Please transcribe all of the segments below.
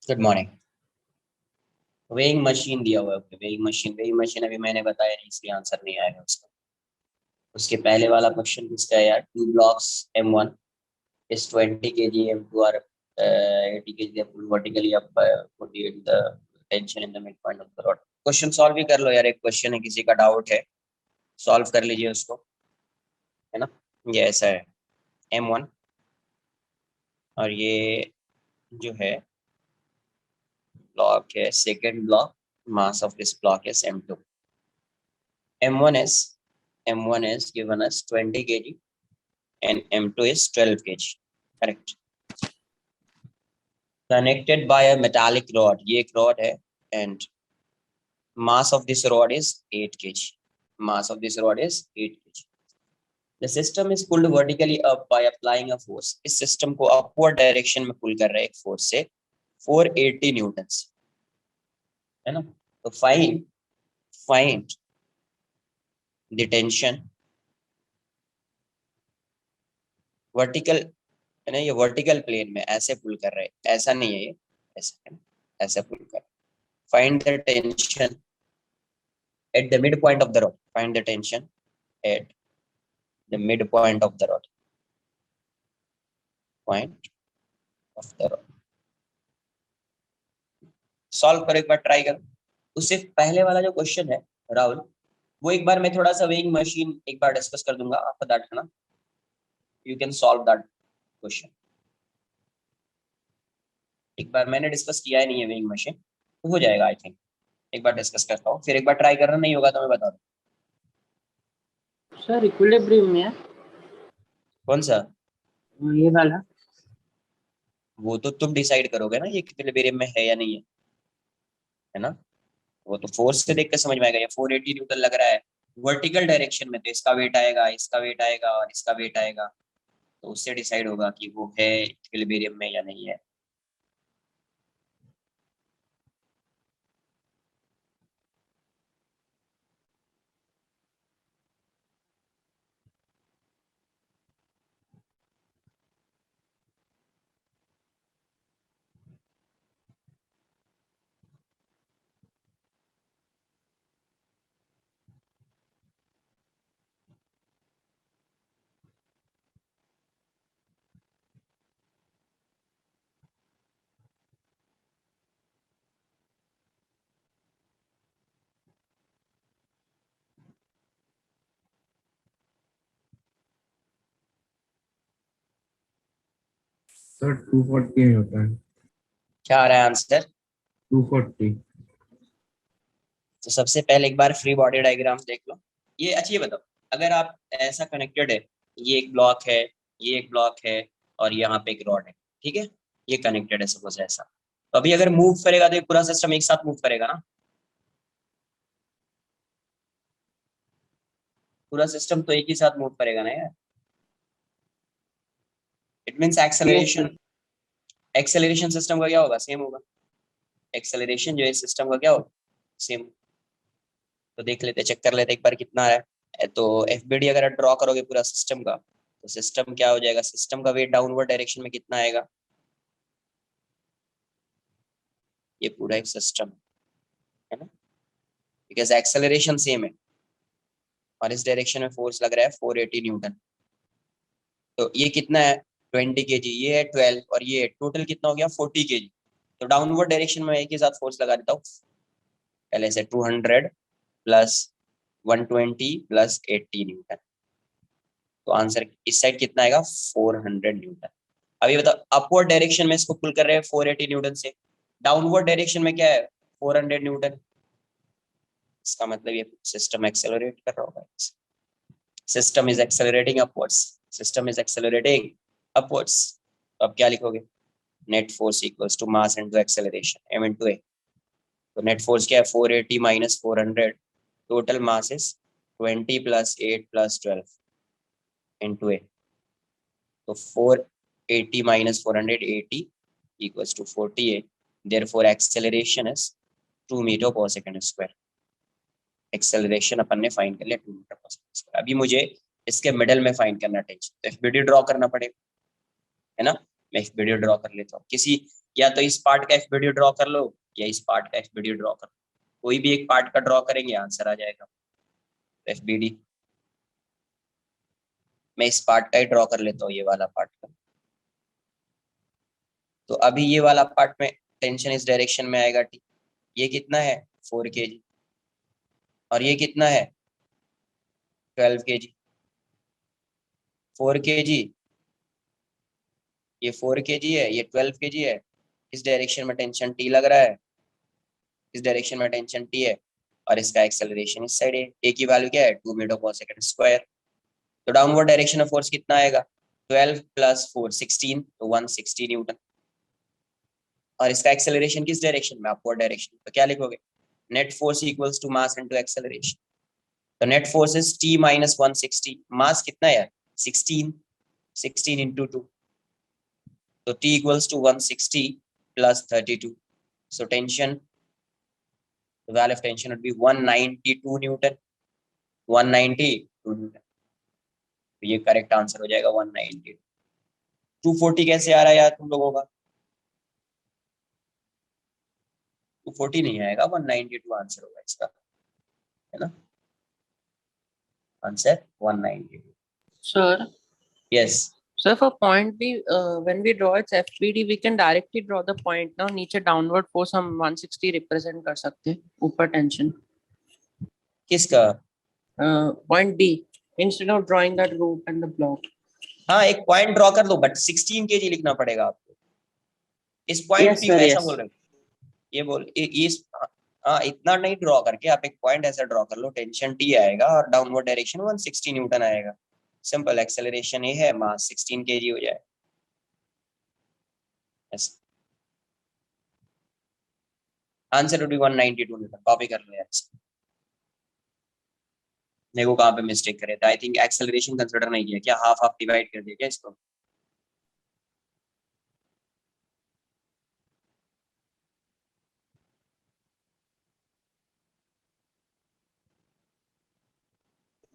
Good morning. Weighing machine दिया हुआ है। वेइंग मशीन अभी मैंने बताया नहीं, इसलिए आंसर नहीं आएगा उसका। उसके पहले वाला क्वेश्चन किसका है यार? Two blocks M1 is 20 kg, M2 are 80 kg, they pull vertically up by 48 the tension in the midpoint of the rod। Question solve भी कर लो यार, एक क्वेश्चन है, किसी का डाउट है सॉल्व कर लीजिए उसको, है ना। ये ऐसा है M1 और ये जो है ब्लॉक है, second block. Mass of this block is M2। M1 is M1 is given as 20 kg and M2 is 12 kg। Correct। Connected by a metallic rod। ये एक rod है and mass of this rod is 8 kg। Mass of this rod is 8 kg। The system is pulled vertically up by applying a force। इस system को upward direction में pull कर रहे हैं एक force से 480 न्यूटन्स, है ना। तो find the tension vertical, है ना। ये वर्टिकल प्लेन में ऐसे पुल कर रहे हैं, ऐसा नहीं है ये, ऐसा है ना, ऐसे पुल कर। Find the tension at the midpoint of the rod। Find the tension at the midpoint of the rod। Point of the rod। Solve करो, एक बार ट्राई करो। उससे पहले वाला जो क्वेश्चन है राहुल, वो एक बार मैं थोड़ा सा वेइंग मशीन एक बार डिस्कस कर दूंगा आफ्टर दैट, है ना। You can solve that question. एक बार मैंने डिस्कस किया ही नहीं है वेइंग मशीन, तो हो जाएगा आई थिंक। एक बार डिस्कस करता हूँ, फिर एक बार ट्राई करना, नहीं होगा तो मैं बता दूँ। सर इक्विलिब्रियम में है। कौन सा? ये वाला। वो तो तुम डिसाइड करोगे ना, ये इक्विलिब्रियम में है या नहीं है ना। वो तो फोर्स से देख कर समझ में आएगा। ये 480 न्यूटन लग रहा है वर्टिकल डायरेक्शन में, तो इसका वेट आएगा, इसका वेट आएगा और इसका वेट आएगा, तो उससे डिसाइड होगा कि वो है इक्विलिब्रियम में या नहीं है। Sir 240 Newton. क्या आ रहा है आंसर? 240। तो सबसे पहले एक बार फ्री बॉडी डायग्राम देख लो। ये अच्छा, ये बताओ, अगर आप ऐसा कनेक्टेड है, ये एक ब्लॉक है, ये एक ब्लॉक है और यहाँ पे एक रॉड है, ठीक है, ये कनेक्टेड है सपोज ऐसा, तो अभी अगर मूव करेगा तो ये पूरा सिस्टम एक साथ मूव करेगा ना। पूरा सिस्टम तो एक ही साथ मूव करेगा ना यार। It means acceleration. Acceleration system का क्या होगा? सेम होगा। एक्सेलरेशन जो है सिस्टम का क्या होगा? सेम। तो देख लेते, चेक कर लेते एक बार कितना है। तो एफबीडी अगर आप ड्रॉ करोगे पूरा सिस्टम का, तो सिस्टम क्या हो जाएगा? सिस्टम का वेट डाउनवर्ड डायरेक्शन में कितना आएगा? ये पूरा एक सिस्टम है ना, बिकॉज एक्सेलरेशन सेम है और इस डायरेक्शन में फोर्स लग रहा है 480 न्यूटन। तो ये कितना है? 20 केजी, ये है 12 और ये टोटल कितना हो गया? 40 केजी। तो डाउनवर्ड डायरेक्शन में एक ही साथ फोर्स लगा देता हूँ। पहले से 200 प्लस 120 प्लस 80 न्यूटन। तो आंसर इस साइड कितना आएगा? 400 न्यूटन। अभी बताओ, अपवर्ड डायरेक्शन में इसको पुल कर रहे हैं 480 न्यूटन से, डाउनवर्ड डायरेक्शन में क्या है? 400 न्यूटन। इसका मतलब ये सिस्टम एक्सेलरेट कर रहा होगा। System is accelerating upwards. System is accelerating upwards. तो अब क्या लिखोगे? Net force equals to mass into acceleration, m into a। तो नेट फोर्स क्या है? 480 minus 400। Total mass is 20 plus 8 plus 12 into a। तो 480 minus 480 equals to 48। Therefore acceleration is 2 meter per second square। Acceleration अपन ने find कर लिया 2 metre per second square. अभी मुझे इसके मिडल में फाइंड करना टेंशन, तो एफबीडी ड्रॉ करना पड़ेगा, है ना। मैं एफबीडी ड्रॉ कर लेता हूँ। किसी या तो इस पार्ट का एफबीडी ड्रॉ कर लो या इस पार्ट का एफबीडी ड्रॉ कर लो, कोई भी एक पार्ट का ड्रॉ करेंगे आंसर आ जाएगा एफबीडी। मैं इस पार्ट का ही ड्रॉ कर लेता हूँ, ये वाला पार्ट का। तो अभी ये वाला पार्ट में टेंशन इस डायरेक्शन में आएगा, ठीक। ये कितना है 4 kg, और ये कितना है 12 kg। 4 kg, ये 4 kg है, ये 12 kg है। इस डायरेक्शन में टेंशन टी लग रहा है, इस डायरेक्शन में टेंशन टी है, और इसका एक्सेलरेशन इस साइड है। ए की वैल्यू क्या है 2 मीटर पर सेकंड स्क्वायर। तो डाउनवर्ड डायरेक्शन में फोर्स कितना आएगा 12 + 4 16, तो 160 न्यूटन। और इसका एक्सेलरेशन किस डायरेक्शन में अपवर्ड डायरेक्शन, तो क्या लिखोगे net force equals to mass into acceleration. तो net force is t - 160, mass कितना है यार 16, 16 × 2, तो t equals to 160 + 32, so tension, the value of tension would be 192 Newton, 192 Newton. तो ये करेक्ट आंसर हो जाएगा 190। 240 कैसे आ रहा है यार तुम लोगों का, 240 नहीं आएगा, 192 आंसर होगा इसका, है ना, answer 192। Sir, yes sir, for point B, when we draw its FBD, we can directly draw the point now. नीचे downward force हम 160 represent कर सकते हैं, ऊपर tension. किसका, Point B, instead of drawing that rope and the block. हाँ एक point draw कर दो, बट 16 kg लिखना पड़ेगा आपको इस पॉइंट Yes, पी sir, को, ऐसा yes. बोल रहे हो, ये बोल इस, हाँ इतना नहीं ड्रॉ करके आप एक पॉइंट ऐसा ड्रॉ कर लो, टेंशन टी आएगा और डाउनवर्ड डायरेक्शन 160 न्यूटन आएगा, सिंपल। एक्सेलरेशन ये है, मास 16 kg हो जाए। Answer would be 192 Newton, copy कर लो यार इसको। देखो कहाँ पे मिस्टेक करे थे, आई थिंक एक्सेलरेशन कंसीडर नहीं किया क्या, हाफ हाफ डिवाइड कर दिया क्या इसको।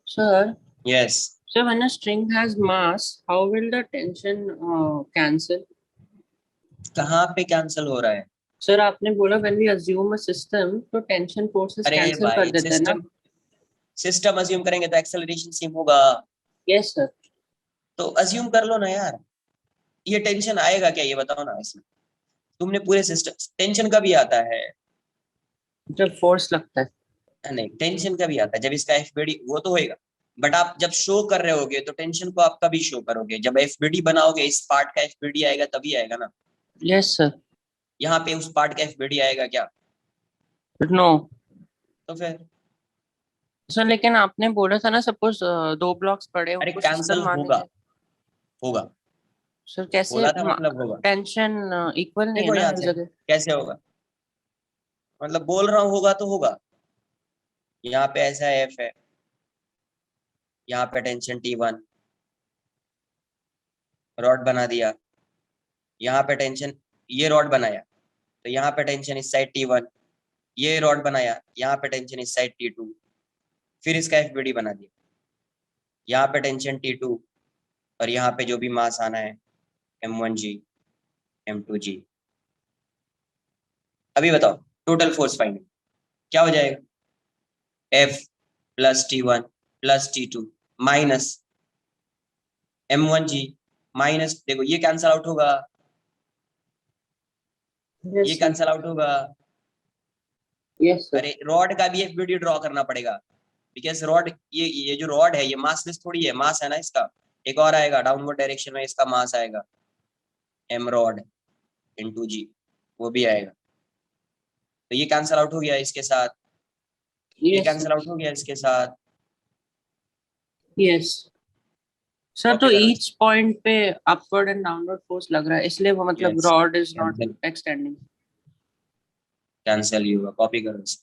Sir, yes so when a string has mass, how will the tension cancel? कहाँ पे कैंसिल हो रहा है, Sir, आपने बोला when we assume a system, तो tension forces अरे cancel कर भाई देते हैं ना? सिस्टम, सिस्टम अज्यूम करेंगे तो एक्सेलरेशन सेम होगा, Yes, sir. तो अज्यूम कर लो ना यार। ये टेंशन आएगा क्या ये बताओ ना इसमें, तुमने पूरे सिस्टम, टेंशन कभी आता है, जब force लगता है. नहीं टेंशन कभी आता है जब इसका एफबीडी वो तो होएगा, बट आप जब शो कर रहे होगे तो टेंशन को आप कभी शो करोगे जब एफबीडी बनाओगे, इस पार्ट का एफबीडी आएगा तभी आएगा ना। Yes, sir. यहाँ पे उस पार्ट का एफबीडी आएगा क्या, But no. तो फिर सर लेकिन आपने बोला था ना सपोज दो ब्लॉक्स पड़े अरे उनको कैंसिल सिस्टम मान होगा, लीजिए. होगा, सर कैसे बोला था मतलब होगा। टेंशन इक्वल नहीं है देखो ना यहाँ हर से जगह. कैसे होगा, मतलब बोल रहा हूँ होगा तो होगा। यहाँ पे ऐसा एफ है, यहाँ पे टेंशन T1, रॉड बना दिया, यहाँ पे टेंशन, ये रॉड बनाया, तो यहाँ पे टेंशन इस साइड T1, ये रॉड बनाया, यहाँ पे टेंशन इस साइड T2, फिर इसका एफबीडी बना दिया, यहाँ पे टेंशन T2, और यहाँ पे जो भी मास आना है M1G M2G। अभी बताओ टोटल फोर्स फाइंडिंग क्या हो जाएगा, F + T1 + T2 minus M1G minus, देखो ये कैंसल आउट होगा, ये यस सर. कैंसल आउट होगा। Yes sir. अरे रॉड का भी एफबीडी ड्रॉ करना पड़ेगा, बिकॉज रॉड, ये जो रॉड है ये मासलेस थोड़ी है, मास है ना इसका, एक और आएगा डाउनवर्ड डायरेक्शन में, इसका मास आएगा M रॉड × G, वो भी आएगा, तो ये कैंसल आउट हो गया इसके साथ, ये यस कैंसल सर. आउट हो गया इसके साथ, यस सर. तो कॉपी करो ईच पॉइंट पे अपवर्ड एंड डाउनवर्ड फोर्स लग रहा है इसलिए वो मतलब yes, rod is not cancel, extending. Cancel ही होगा, कॉपी करो इसको।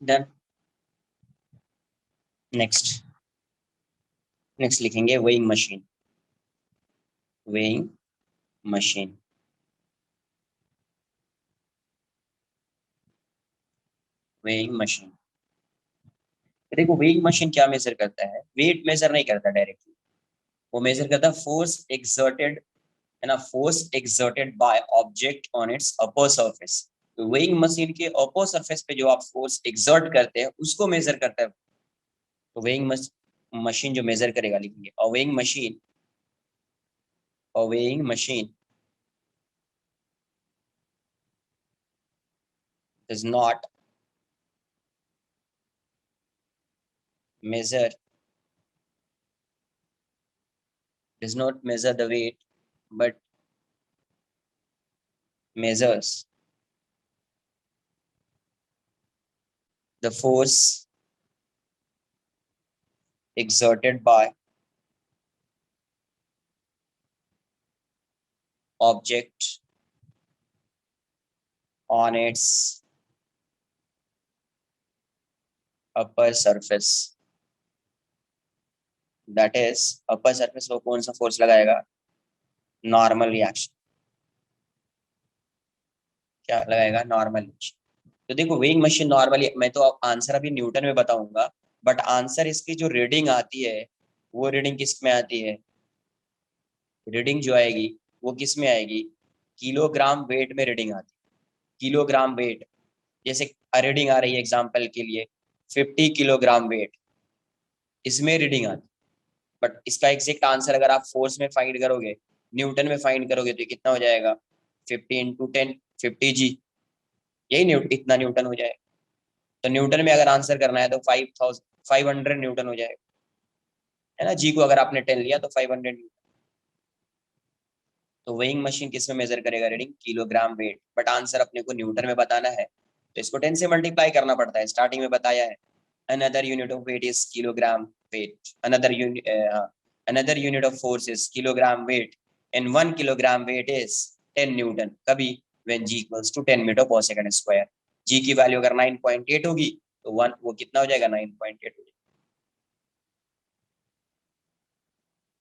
डन। नेक्स्ट लिखेंगे weighing machine. Weighing machine, weighing machine. देखो वेइंग मशीन क्या मेजर करता है, वेट मेजर नहीं करता डायरेक्टली, वो मेजर करता है फोर्स एक्सर्टेड, है ना, force exerted by object on its upper surface. तो वेइंग मशीन के अपर सरफेस पे जो आप फोर्स एक्सर्ट करते हैं उसको मेजर करता है। तो वेइंग मशीन जो मेजर करेगा, लिखेंगे a weighing machine, a weighing machine does not measure the weight but measures the force exerted by object on its upper surface, that is upper surface वो कौन सा फोर्स लगाएगा, नॉर्मल रिएक्शन, क्या लगाएगा, normal reaction. तो देखो weighing machine normally, मैं तो आंसर अभी न्यूटन में बताऊंगा, बट आंसर इसकी जो रीडिंग आती है वो रीडिंग किस में आती है, रीडिंग जो आएगी वो किस में आएगी, किलोग्राम वेट में रीडिंग आती है, किलोग्राम वेट। जैसे रीडिंग आ रही है एग्जांपल के लिए 50 किलोग्राम वेट, इसमें रीडिंग आती है। बट इसका एग्जैक्ट आंसर अगर आप फोर्स में फाइंड करोगे, न्यूटन में फाइंड करोगे, तो कितना हो जाएगा, 50 इंटू 10, 50 जी, यही इतना न्यूटन हो जाएगा। तो न्यूटन में अगर आंसर करना है तो 500 न्यूटन हो जाएगा, है ना। जी को अगर आपने 10 लिया तो 500 न्यूटन। तो वेइंग मशीन किस में मेजर करेगा reading, kilogram weight, but answer अपने को न्यूटन में बताना है तो इसको 10 से मल्टीप्लाई करना पड़ता है, स्टार्टिंग में बताया है। another unit of weight is kilogram weight, another unit of force is kilogram weight, and 1 kilogram weight is 10 newton, कभी when g equals to 10 meter per second square। g की वैल्यू अगर 9.8 होगी तो 1 वो कितना हो जाएगा, 9.8 हो जाएगा,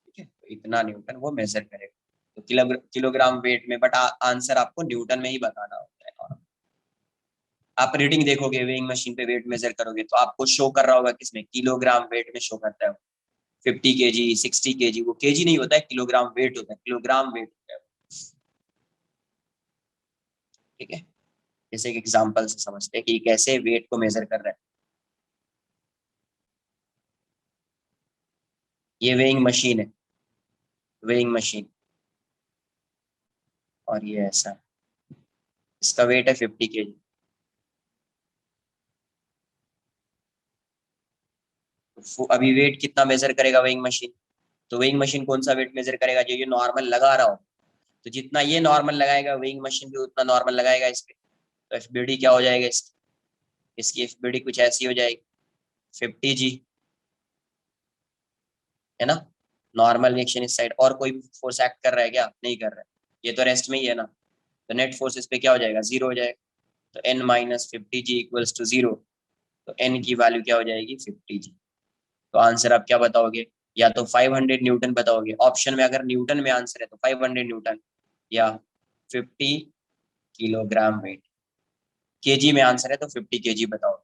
ठीक है। तो इतना न्यूटन वो मेजर करेगा। तो किलोग्राम वेट में, बट आंसर आपको न्यूटन में ही बताना होता है। और आप रीडिंग देखोगे वेइंग मशीन पे वेट मेजर करोगे तो आपको शो कर रहा होगा किसमें, किलोग्राम वेट में शो करता है। 50 kg, 60 kg, वो केजी नहीं होता है, किलोग्राम वेट होता है, किलोग्राम वेट होता है, ठीक है। जैसे एक एग्जांपल से समझते हैं कि कैसे वेट को मेजर कर रहा है। ये वेइंग मशीन है, वेइंग मशीन, और ये ऐसा है, इसका वेट है 50 kg। तो अभी वेट कितना मेजर करेगा वेइंग मशीन, तो वेइंग मशीन कौन सा वेट मेजर करेगा, जो ये नॉर्मल लगा रहा हो। तो जितना ये नॉर्मल लगाएगा वेइंग मशीन भी उतना नॉर्मल लगाएगा इस पे। तो एफबीडी क्या हो जाएगा इसकी एफबीडी कुछ ऐसी हो जाएगी 50 जी, है ना। नॉर्मल रिएक्शन इस साइड, और कोई फोर्स एक्ट कर रहा है क्या, नहीं कर रहा है, ये तो रेस्ट में ही है ना। तो नेट फोर्स इस पे क्या हो जाएगा, 0 हो जाएगा। तो n minus 50 g equals to 0। तो n की वैल्यू क्या हो जाएगी, 50 जी। तो आंसर आप क्या बताओगे, या तो 500 न्यूटन बताओगे, ऑप्शन में अगर न्यूटन में आंसर है तो 500 न्यूटन, या 50 किलोग्राम वेट। केजी में आंसर है तो 50 केजी बताओ,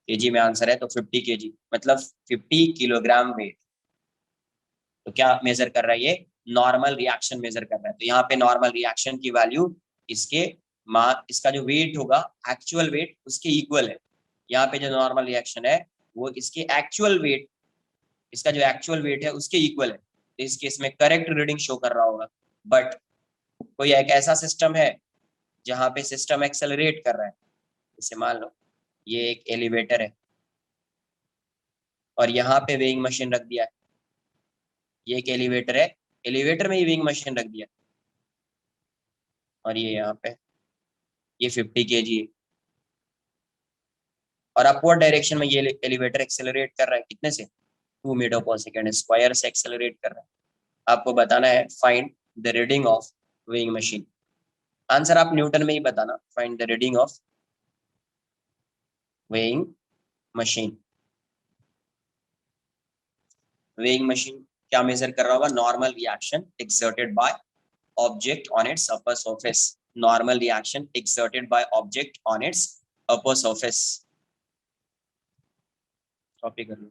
केजी में आंसर है तो 50 केजी, मतलब 50 किलोग्राम वेट। तो क्या मेजर कर रहा है ये, नॉर्मल रिएक्शन मेजर कर रहा है। तो यहाँ पे नॉर्मल रिएक्शन की वैल्यू इसके इसका जो वेट होगा, एक्चुअल वेट उसके इक्वल है। यहाँ पे जो नॉर्मल रिएक्शन है वो इसके एक्चुअल वेट, इसका जो एक्चुअल वेट है उसके इक्वल है। तो इस केस में करेक्ट रीडिंग शो कर रहा होगा। बट कोई एक ऐसा सिस्टम है जहाँ पे सिस्टम एक्सेलरेट कर रहा है, जैसे मान लो ये एक एलिवेटर है और यहाँ पे वेइंग मशीन रख दिया है, ये एक एलिवेटर है, एलिवेटर में ही वेइंग मशीन रख दिया, और ये यहाँ पे ये 50 kg है, और अपवर्ड डायरेक्शन में ये एलिवेटर एक्सेलरेट कर रहा है कितने से, 2 मीटर पर सेकेंड स्क्वायर से एक्सेलरेट कर रहा है। आपको बताना है find the reading of weighing machine. Answer आप न्यूटन में ही बताना, find the reading of weighing machine, weighing machine क्या मेजर कर रहा होगा? Normal reaction exerted by object on its upper surface, normal reaction exerted by object on its upper surface. Copy कर लो।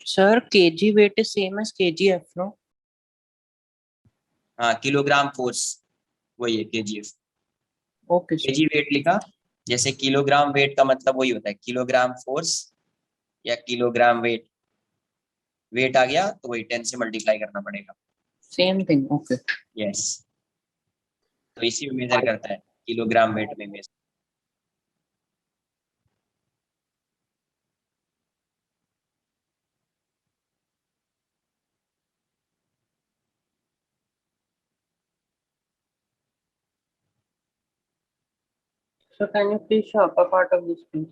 Sir, kg weight is same as kgf, no? हाँ, kilogram force वही है KGF. Okay, sir. KG weight लिखा, जैसे kilogram weight का मतलब वही होता है, किलोग्राम फोर्स या किलोग्राम वेट, वेट आ गया तो वही 10 से मल्टीप्लाई करना पड़ेगा। Same thing. Okay. यस, तो इसी में मेजर करता है, किलोग्राम वेट में major. So can you please show upper part of this, please?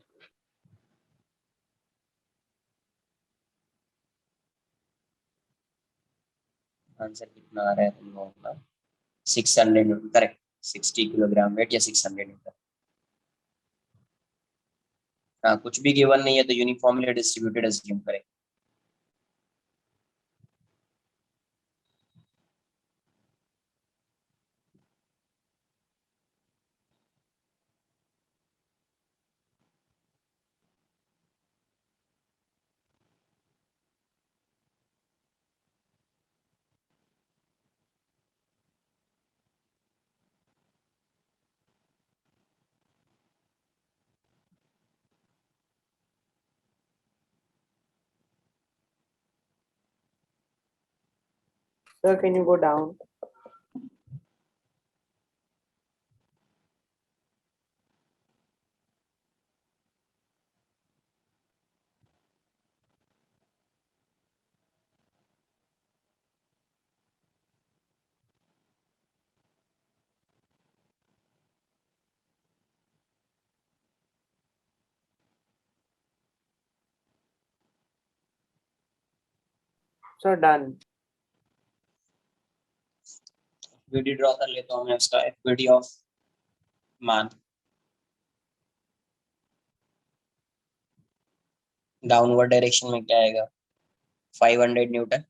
Answer कितना आ रहा है तुम लोगों का? 600 न्यूटन, करेक्ट। 60 किलोग्राम वेट या 600 न्यूटन। हाँ, कुछ भी गिवन नहीं है तो यूनिफॉर्मली डिस्ट्रीब्यूटेड अज्यूम करें। Sir, can you go down? Sir, done. FBD draw कर लेता हूँ मैं उसका, FBD of man. Downward direction में क्या आएगा? 500 न्यूटन।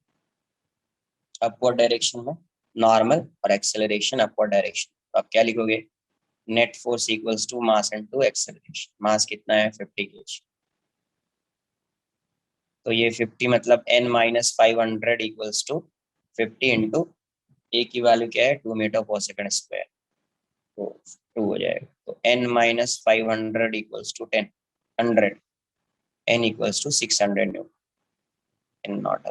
अपवर्ड डायरेक्शन में नॉर्मल और एक्सेलरेशन अपवर्ड डायरेक्शन। तो आप क्या लिखोगे? Net force equals to mass into acceleration. Mass कितना है? 50 केजी। तो ये 50 मतलब n minus 500 equals to 50 into a की वैल्यू क्या है? 2 मीटर पर सेकंड स्क्वायर, तो 2 हो जाएगा। तो n minus 500 equals to 10 100, n equals to 600 newton. n not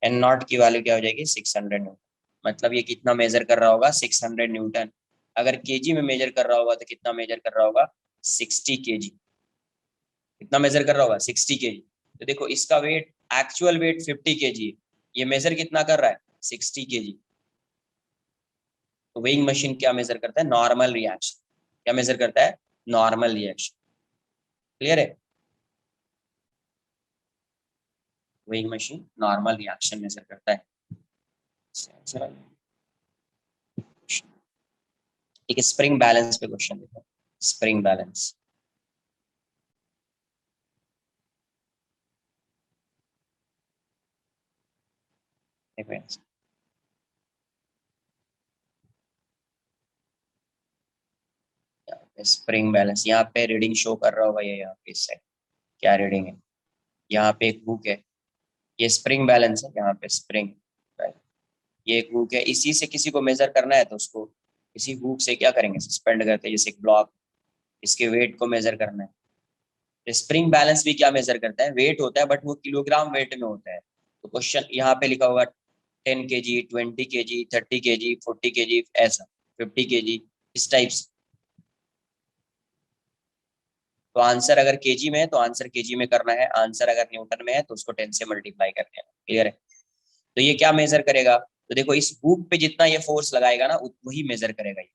N not की वैल्यू क्या हो जाएगी? 600 न्यूटन। मतलब ये कितना मेजर कर रहा होगा? 600 न्यूटन। अगर केजी में मेजर कर रहा होगा तो कितना मेजर कर रहा होगा? 60 केजी। कितना मेजर कर रहा होगा? 60 केजी। तो देखो इसका वेट, एक्चुअल वेट 50 केजी है, ये मेजर कितना कर रहा है? 60 केजी। तो वेइंग मशीन क्या मेजर करता है? Normal reaction. क्या मेजर करता है? Normal reaction. क्लियर है? Weighing machine normal reaction measure करता है। ठीक है, स्प्रिंग बैलेंस पे क्वेश्चन देखो। स्प्रिंग बैलेंस, स्प्रिंग बैलेंस यहाँ पे रीडिंग शो कर रहा होगा, ये यहाँ पे इस साइड क्या रीडिंग है? यहाँ पे एक हुक है, ये स्प्रिंग बैलेंस है। यहाँ पे स्प्रिंग, ये एक हुक है, इसी से किसी को मेजर करना है तो उसको इसी हुक से क्या करेंगे? सस्पेंड करते हैं, जैसे एक ब्लॉक, इसके वेट को मेजर करना है। तो स्प्रिंग बैलेंस भी क्या मेजर करता है? वेट होता है, बट वो किलोग्राम वेट में होता है। तो क्वेश्चन यहाँ पे लिखा होगा 10 केजी, 20 केजी, 30 केजी, 40 केजी, ऐसा 50 केजी, इस टाइप से। तो आंसर अगर केजी में है तो आंसर केजी में करना है, आंसर अगर न्यूटन में है तो उसको 10 से मल्टीप्लाई करना है। क्लियर है? तो ये क्या मेजर करेगा? तो देखो इस हुक पे जितना ये फोर्स लगाएगा ना, वही मेजर करेगा ये।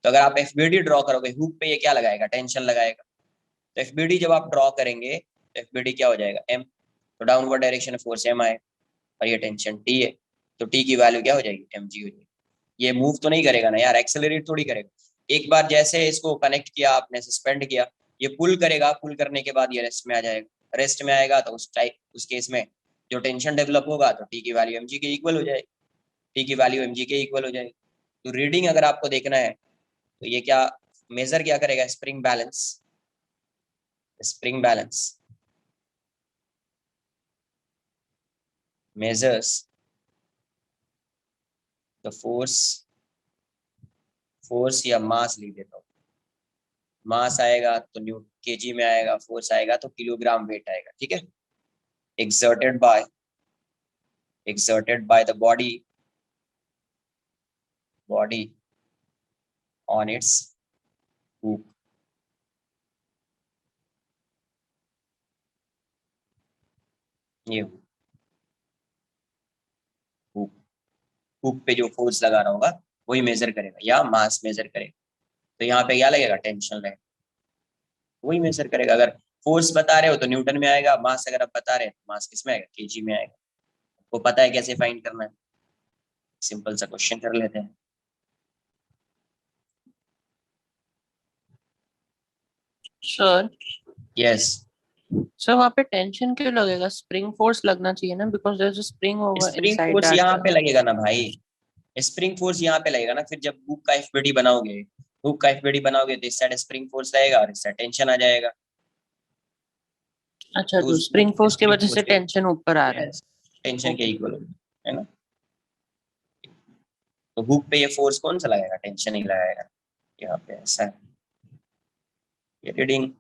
तो अगर आप एफबीडी ड्रॉ करोगे, हुक पे ये क्या लगाएगा? टेंशन लगाएगा। तो एफबीडी जब आप ड्रॉ करेंगे तो एफबीडी क्या हो जाएगा? एम। तो डाउनवर्ड डायरेक्शन में फोर्स एम आए और ये टेंशन टी है, तो टी की वैल्यू क्या हो जाएगी? एम जी हो जाएगी। ये मूव तो नहीं करेगा ना यार, एक्सेलरेट थोड़ी करेगा। एक बार जैसे इसको कनेक्ट किया आपने, सस्पेंड किया, ये पुल करेगा, पुल करने के बाद ये रेस्ट में आ जाएगा, रेस्ट में आएगा तो उस केस में जो टेंशन डेवलप होगा तो टी की वैल्यू mg के इक्वल हो जाएगी, टी की वैल्यू mg के इक्वल हो जाएगी। तो रीडिंग अगर आपको देखना है तो ये क्या मेजर क्या करेगा, spring balance, spring balance measures the force या मास लिख देता हूँ, मास आएगा तो न्यू केजी में आएगा, फोर्स आएगा तो किलोग्राम वेट आएगा, ठीक है। exerted by the body on its hook, ये हुक पे जो फोर्स लगा रहा होगा वही मेजर करेगा या मास मेजर करेगा। तो यहाँ पे क्या लगेगा, टेंशन लगेगा, वही मेजर करेगा। अगर फोर्स बता रहे हो तो न्यूटन में आएगा, मास अगर आप बता रहे हैं तो मास किस में आएगा, केजी में आएगा। वो पता है कैसे फाइंड करना है, सिंपल सा क्वेश्चन कर लेते हैं। सर यस सर वहाँ पे टेंशन क्यों लगेगा, स्प्रिंग फोर्स लगना चाहिए ना, because there is a spring over spring inside force that. यहाँ पे लगेगा ना भाई, स्प्रिंग फोर्स यहाँ पे लगेगा ना। फिर जब हुक का एफबीडी बनाओगे, हुक का एफबीडी बनाओगे तो इस साइड स्प्रिंग फोर्स लगेगा और इस साइड टेंशन आ जाएगा। अच्छा, तो तो स्प्रिंग फोर्स की स्प्रिंग वजह फोर्स से के टेंशन ऊपर आ रहा है। टेंशन के ओके। इक्वल है ना। तो हुक पे ये फोर्स कौन सा लगाएगा, टेंशन ही लगाएगा। यहाँ पे ऐसा है, ये रीडिंग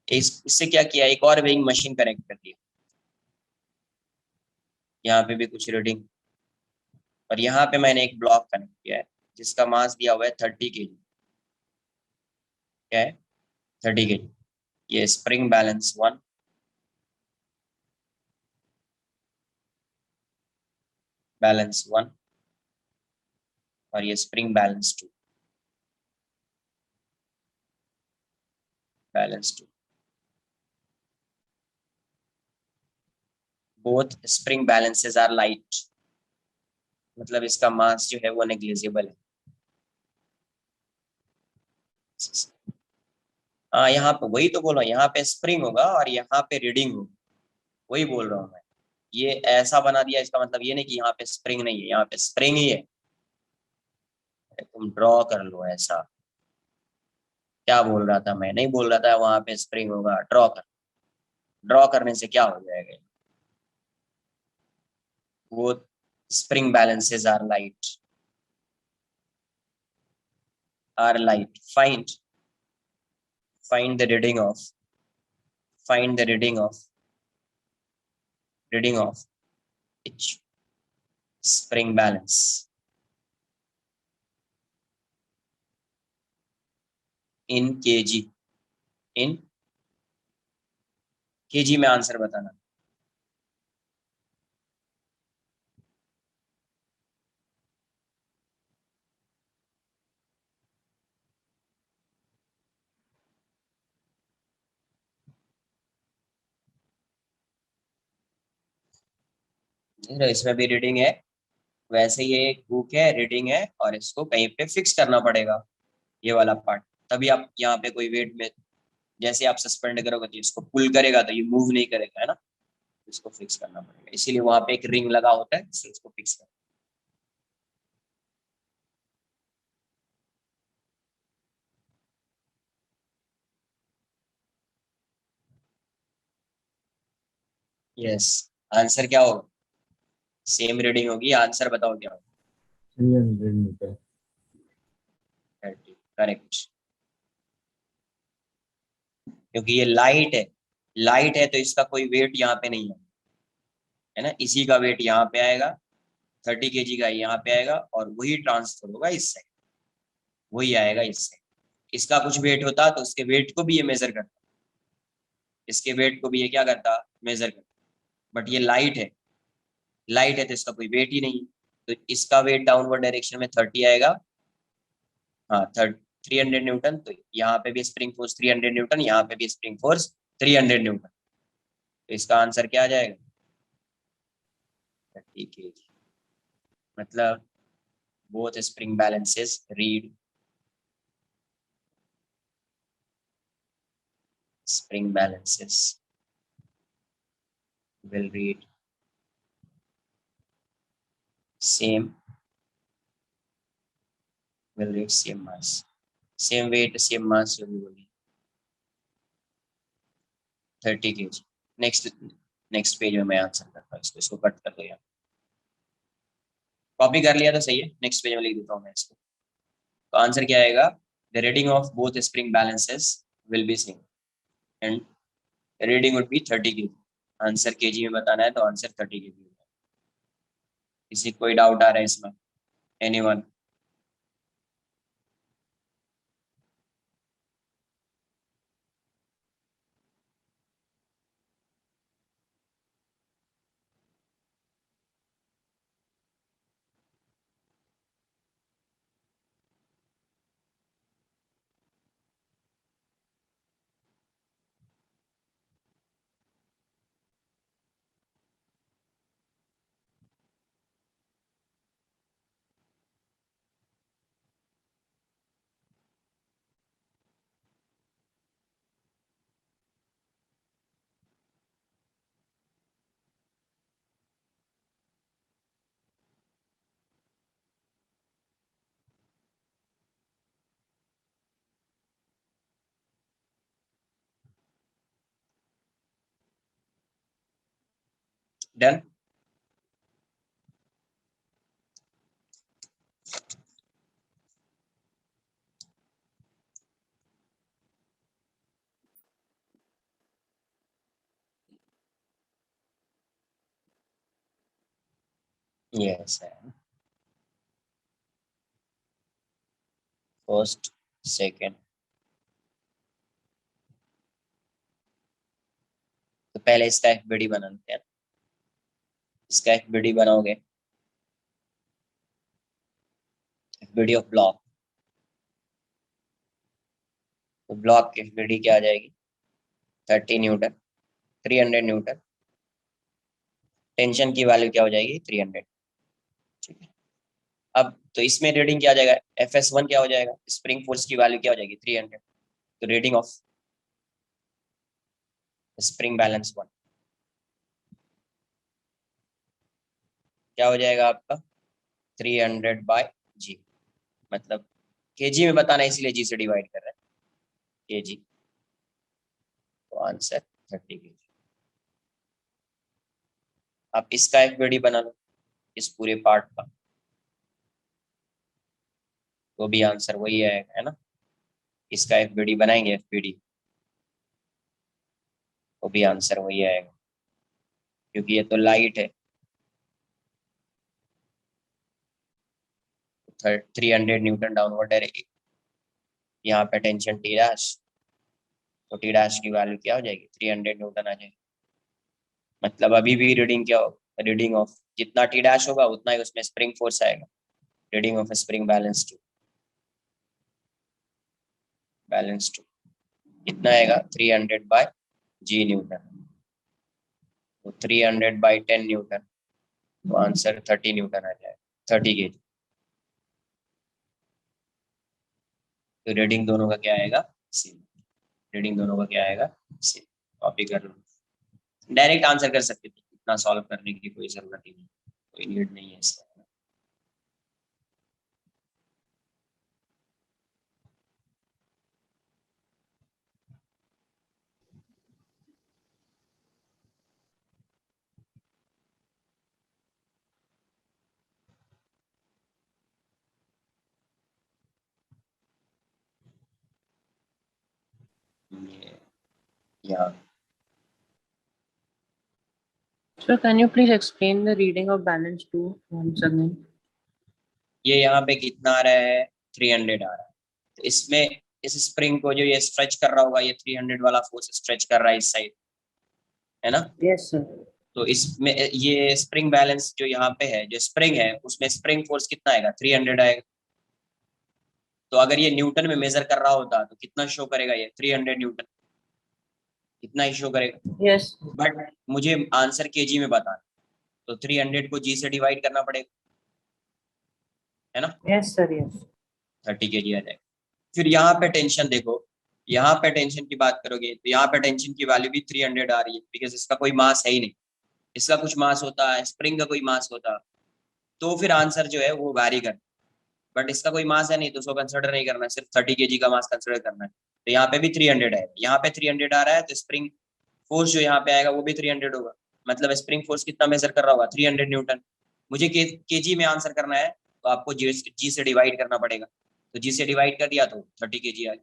इससे क्या किया, एक और वेइंग मशीन कनेक्ट कर दिया, यहाँ पे भी कुछ रीडिंग, और यहाँ पे मैंने एक ब्लॉक कनेक्ट किया है जिसका मास दिया हुआ है 30 kg, क्या है 30 kg। ये स्प्रिंग बैलेंस 1, बैलेंस 1 और ये spring balance 2, balance 2। Both spring balances are light, मतलब इसका मास जो है वो नेग्लिजिबल है। हाँ यहाँ पे वही तो बोल रहा हूँ, यहाँ पे स्प्रिंग होगा और यहाँ पे रीडिंग होगा, वही बोल रहा हूँ मैं। ये ऐसा बना दिया, इसका मतलब ये नहीं कि यहाँ पे स्प्रिंग नहीं है, यहाँ पे स्प्रिंग ही है। तुम ड्रॉ कर लो ऐसा, क्या बोल रहा था मैं, नहीं बोल रहा था वहां पे स्प्रिंग होगा, ड्रॉ कर, ड्रॉ करने से क्या हो जाएगा। वो spring balances are light find the reading of each spring balance in kg में आंसर बताना। इसमें भी रीडिंग है, वैसे ये एक बुक है, रीडिंग है, और इसको कहीं पे फिक्स करना पड़ेगा, ये वाला पार्ट। तभी आप यहाँ पे कोई वेट में, जैसे आप सस्पेंड करोगे तो इसको पुल करेगा तो ये मूव नहीं करेगा, है ना। इसको फिक्स करना पड़ेगा, इसीलिए वहां पे एक रिंग लगा होता है जिससे इसको फिक्स कर। यस, आंसर क्या होगा, सेम रीडिंग होगी, आंसर बताओ क्या होगा। 300 मीटर। करेक्ट, क्योंकि ये लाइट है, लाइट है तो इसका कोई वेट यहाँ पे नहीं है ना, इसी का वेट यहाँ पे आएगा, 30 kg का यहाँ पे आएगा और वही ट्रांसफर होगा इससे, वही आएगा इससे। इसका कुछ वेट होता तो उसके वेट को भी ये मेजर करता, इसके वेट को भी ये क्या करता, मेजर करता। बट ये लाइट है, लाइट है तो इसका कोई वेट ही नहीं, तो इसका वेट डाउनवर्ड डायरेक्शन में 30 आएगा। हाँ 300 न्यूटन, तो यहाँ पे भी स्प्रिंग फोर्स 300 न्यूटन, यहाँ पे भी स्प्रिंग फोर्स 300 न्यूटन, तो इसका आंसर क्या आ जाएगा, 30 kg। मतलब both spring balances read spring balances will read same mass, same weight same mass जो भी बोली 30 kg। नेक्स्ट पेज में मैं आंसर करता हूँ इसको कट कर दो यार, कॉपी कर लिया तो सही है, नेक्स्ट पेज में लिख देता हूँ मैं इसको। तो आंसर क्या आएगा, the reading of both spring balances will be same and reading would be 30 kg। Answer KG में बताना है तो आंसर 30 kg होगा। किसी कोई डाउट आ रहा है इसमें, एनीवन? डन। यस है, फर्स्ट सेकंड। तो पहले इसका एफबीडी बना लेते हैं। इसका एफबीडी बनाओगे, एफबीडी ऑफ ब्लॉक, तो ब्लॉक की एफबीडी क्या आ जाएगी, 30 न्यूटन, 300 न्यूटन। टेंशन की वैल्यू क्या हो जाएगी, 300। ठीक है, अब तो इसमें रीडिंग क्या आ जाएगा, FS1 क्या हो जाएगा, स्प्रिंग फोर्स की वैल्यू क्या हो जाएगी, 300। तो रीडिंग ऑफ स्प्रिंग बैलेंस 1 क्या हो जाएगा आपका, 300/g। मतलब केजी में बताना है, इसीलिए जी से डिवाइड कर रहे हैं, केजी। तो आंसर 30 kg। आप इसका एफबीडी बना लो, इस पूरे पार्ट का, तो भी आंसर वही आएगा, है ना। इसका एफबीडी बनाएंगे, एफबीडी, तो भी आंसर वही आएगा, क्योंकि ये तो लाइट है। 300 न्यूटन डाउनवर्ड डायरेक्ट, यहाँ पे टेंशन टी डैश, तो टी डैश की वैल्यू क्या हो जाएगी, 300 न्यूटन आ जाएगी। मतलब अभी भी रीडिंग क्या होगा, रीडिंग ऑफ जितना टी डैश होगा उतना ही उसमें स्प्रिंग फोर्स आएगा। Reading of spring balance two कितना आएगा, 300/g न्यूटन। तो 300/10 न्यूटन, तो आंसर 30 न्यूटन आ जाएगा, 30 kg। तो रीडिंग दोनों का क्या आएगा, सेम। रीडिंग दोनों का क्या आएगा, सेम। कॉपी कर लो, डायरेक्ट आंसर कर सकते थे, इतना सॉल्व करने की कोई जरूरत ही नहीं, कोई नीड नहीं है इसका। ये यहाँ So can you please explain the reading of balance 2 once again? ये यहाँ पे कितना आ रहा है, 300 आ रहा है। तो इसमें इस स्प्रिंग को जो ये स्ट्रेच कर रहा होगा, ये 300 वाला फोर्स स्ट्रेच कर रहा है इस साइड, है ना। Yes, sir. तो इसमें ये स्प्रिंग बैलेंस जो यहाँ पे है, जो स्प्रिंग है उसमें स्प्रिंग फोर्स कितना आएगा, 300 आएगा। तो अगर ये न्यूटन में मेजर कर रहा होता तो कितना शो करेगा, ये 300 न्यूटन, कितना ही शो करेगा। Yes. बट मुझे आंसर केजी में बताना, तो 300 को जी से डिवाइड करना पड़ेगा, है ना। Yes, sir. Yes. 30 kg आ जाएगा। फिर यहाँ पे टेंशन देखो, यहाँ पे टेंशन की बात करोगे तो यहाँ पे टेंशन की वैल्यू भी 300 आ रही है, बिकॉज इसका कोई मास है ही नहीं। इसका कुछ मास होता है, स्प्रिंग का कोई मास होता, तो फिर आंसर जो है वो वैरी कर। बट इसका कोई मास है नहीं तो उसको कंसिडर नहीं करना है, सिर्फ 30 kg का मास कंसिडर करना है। तो यहाँ पे भी 300 है, यहाँ पे 300 आ रहा है, तो स्प्रिंग फोर्स जो यहाँ पे आएगा वो भी 300 होगा। मतलब स्प्रिंग फोर्स कितना मेजर कर रहा होगा, 300 न्यूटन। मुझे केजी में आंसर करना है तो आपको जी से डिवाइड करना पड़ेगा। तो जी से डिवाइड कर दिया तो 30 kg आएगा।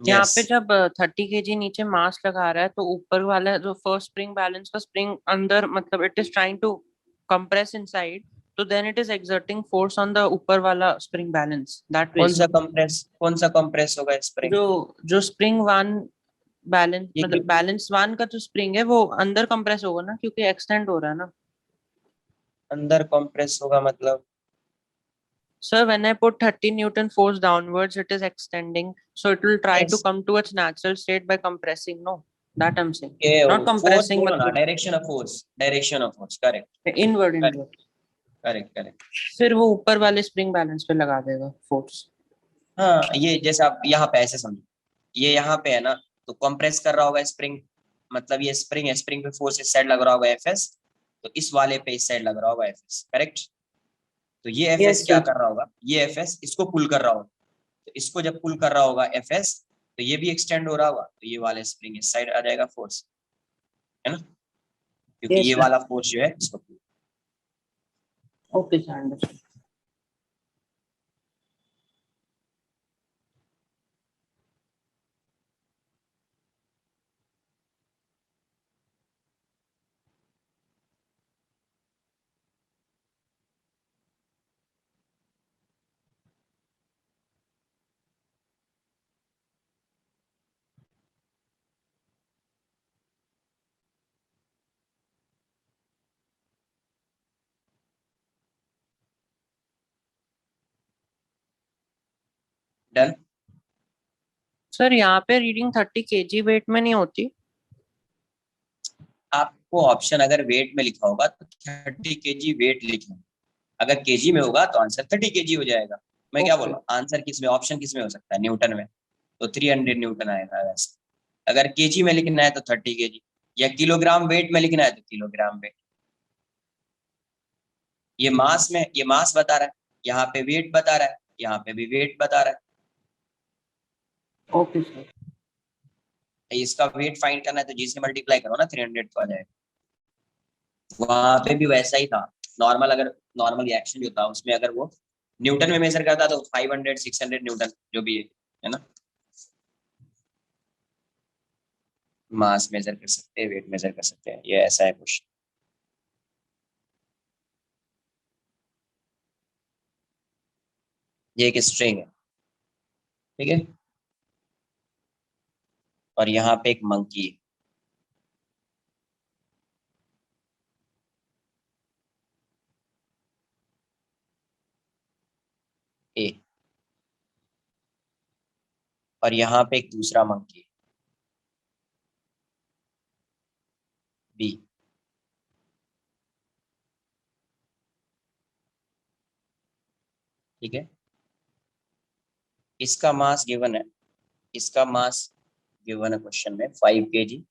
यहाँ यस, पे जब 30 kg नीचे मास लगा रहा है तो ऊपर वाला जो फर्स्ट स्प्रिंग बैलेंस का स्प्रिंग अंदर, मतलब it is trying to compress inside, तो then it is exerting force on the ऊपर वाला स्प्रिंग बैलेंस दैट वे। कौन सा कंप्रेस होगा स्प्रिंग? जो जो स्प्रिंग वन बैलेंस, ये मतलब बैलेंस वन का जो स्प्रिंग है वो अंदर कंप्रेस होगा ना, क्योंकि एक्सटेंड हो रहा है ना। अंदर कंप्रेस होगा मतलब? Sir, when I put 30 Newton force downwards, it is extending. So it will try to yes, come to its natural state by compressing. No, that I'm saying. ये Not फोर्स compressing, बोलो ना, मतलब direction of force, correct inward, correct inward. Correct correct. फिर वो ऊपर वाले spring balance पे लगा देगा फोर्स। हाँ, ये जैसे आप यहाँ पे ऐसे समझो, ये यहाँ पे है ना, तो कंप्रेस कर रहा होगा स्प्रिंग, मतलब ये स्प्रिंग है, स्प्रिंग पे फोर्स इस साइड लग रहा होगा एफएस, तो इस वाले पे इस साइड लग रहा होगा एफएस, करेक्ट। तो ये एफएस Yes, क्या sir. कर रहा होगा, ये एफएस इसको पुल कर रहा होगा, तो इसको जब पुल कर रहा होगा एफएस, तो ये भी एक्सटेंड हो रहा होगा, तो ये वाला स्प्रिंग इस साइड आ जाएगा फोर्स, है ना, क्योंकि Yes, ये sir. वाला फोर्स जो है इसको pull। Okay, sir. Understood. Done. Sir यहाँ पे रीडिंग 30 kg वेट में नहीं होती। आपको ऑप्शन अगर वेट में लिखा होगा तो 30 kg वेट लिखें, अगर केजी में होगा तो आंसर 30 kg हो जाएगा। मैं क्या बोल ओके। रहा हूँ, आंसर किस में, ऑप्शन किस में हो सकता है, न्यूटन में, तो 300 न्यूटन आएगा वैसे। अगर केजी में लिखना है तो 30 kg, या किलोग्राम वेट में लिखना है तो किलोग्राम वेट। ये मास में, ये मास बता रहा है, यहाँ पे वेट बता रहा है, यहाँ पे भी वेट बता रहा ओके सर। है। इसका वेट फाइंड करना है तो जी से मल्टीप्लाई करो ना, 300 तो आ जाएगा। वहां पे भी वैसा ही था, नॉर्मल, अगर नॉर्मल रिएक्शन जो था उसमें अगर वो न्यूटन में मेजर करता तो 500 600 न्यूटन जो भी है ना, मास मेजर कर सकते हैं, वेट मेजर कर सकते हैं, ये ऐसा है क्वेश्चन। ये एक स्ट्रिंग है, ठीक है, और यहाँ पे एक मंकी है। ए, और यहाँ पे एक दूसरा मंकी है, बी। ठीक है, इसका मास गिवन है, इसका मास गिवन है क्वेश्चन में 5 kg,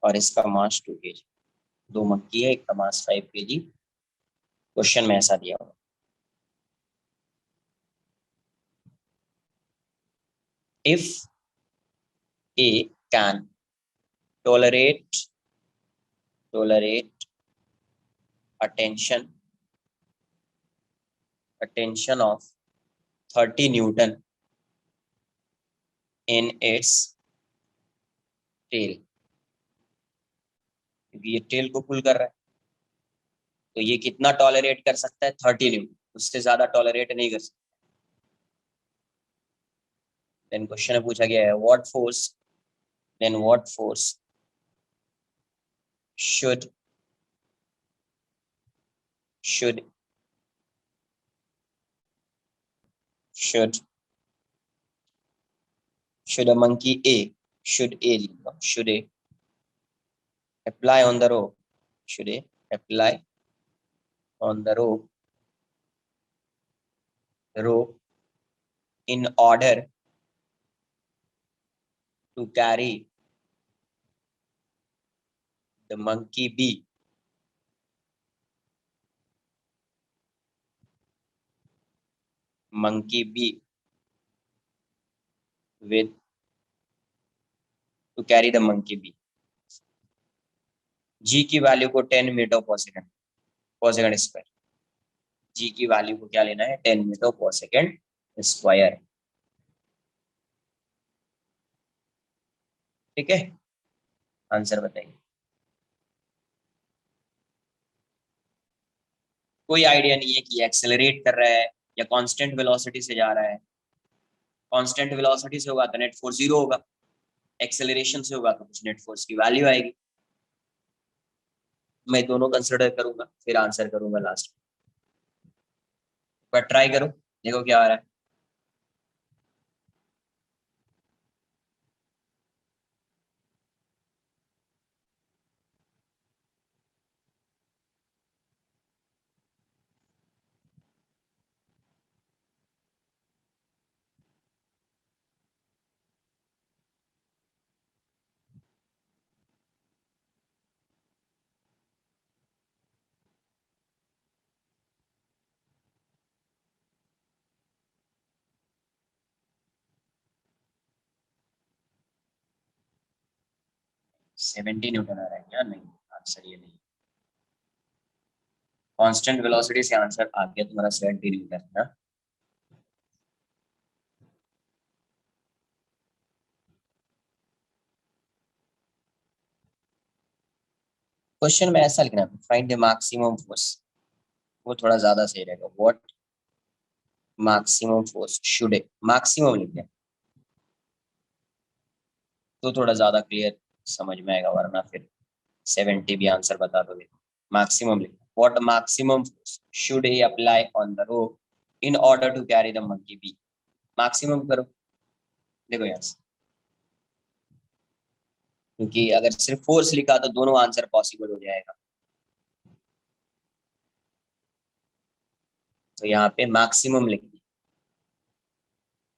और इसका मास 2 kg। दो मंकी है, एक का मास 5 kg, क्वेश्चन में ऐसा दिया हुआ। If A can tolerate tolerate a tension of 30 Newton in its tail, क्योंकि ये टेल को पुल कर रहा है, तो ये कितना टॉलरेट कर सकता है, 30 न्यूटन, उससे ज्यादा टॉलरेट नहीं कर सकता। देन क्वेश्चन में पूछा गया है what force should should should should a monkey A should A apply on the rope, should A apply on the rope in order to carry the monkey B with to carry the monkey B. G की value को 10 metre per second square. G की value को क्या लेना है, 10 metre per second square. ठीक है, answer बताइए। कोई आइडिया नहीं है कि एक्सेलरेट कर रहा है या कांस्टेंट वेलोसिटी से जा रहा है। कांस्टेंट वेलोसिटी से होगा तो नेट फोर्स 0 होगा, एक्सेलरेशन से होगा तो कुछ नेट फोर्स की वैल्यू आएगी। मैं दोनों कंसिडर करूंगा फिर आंसर करूंगा लास्ट पर ट्राई करो, देखो क्या आ रहा है। सेवेंटी न्यूटन आ रहा है क्या? नहीं, आंसर ये नहीं। कांस्टेंट वेलोसिटी से आंसर आ गया तुम्हारा 70 न्यूटन ना। क्वेश्चन में ऐसा लिखना है, फाइंड द मैक्सिमम फोर्स, वो थोड़ा ज्यादा सही रहेगा। What maximum force should maximum लिख दें तो थोड़ा ज्यादा क्लियर समझ में आएगा, वरना फिर 70 भी आंसर बता दोगे। मैक्सिमम लिख, what maximum force should he apply on the rope in order to carry the monkey B. Maximum करो, देखो यहाँ से, क्योंकि अगर सिर्फ फोर्स लिखा तो दोनों आंसर पॉसिबल हो जाएगा। तो यहाँ पे मैक्सिमम लिख,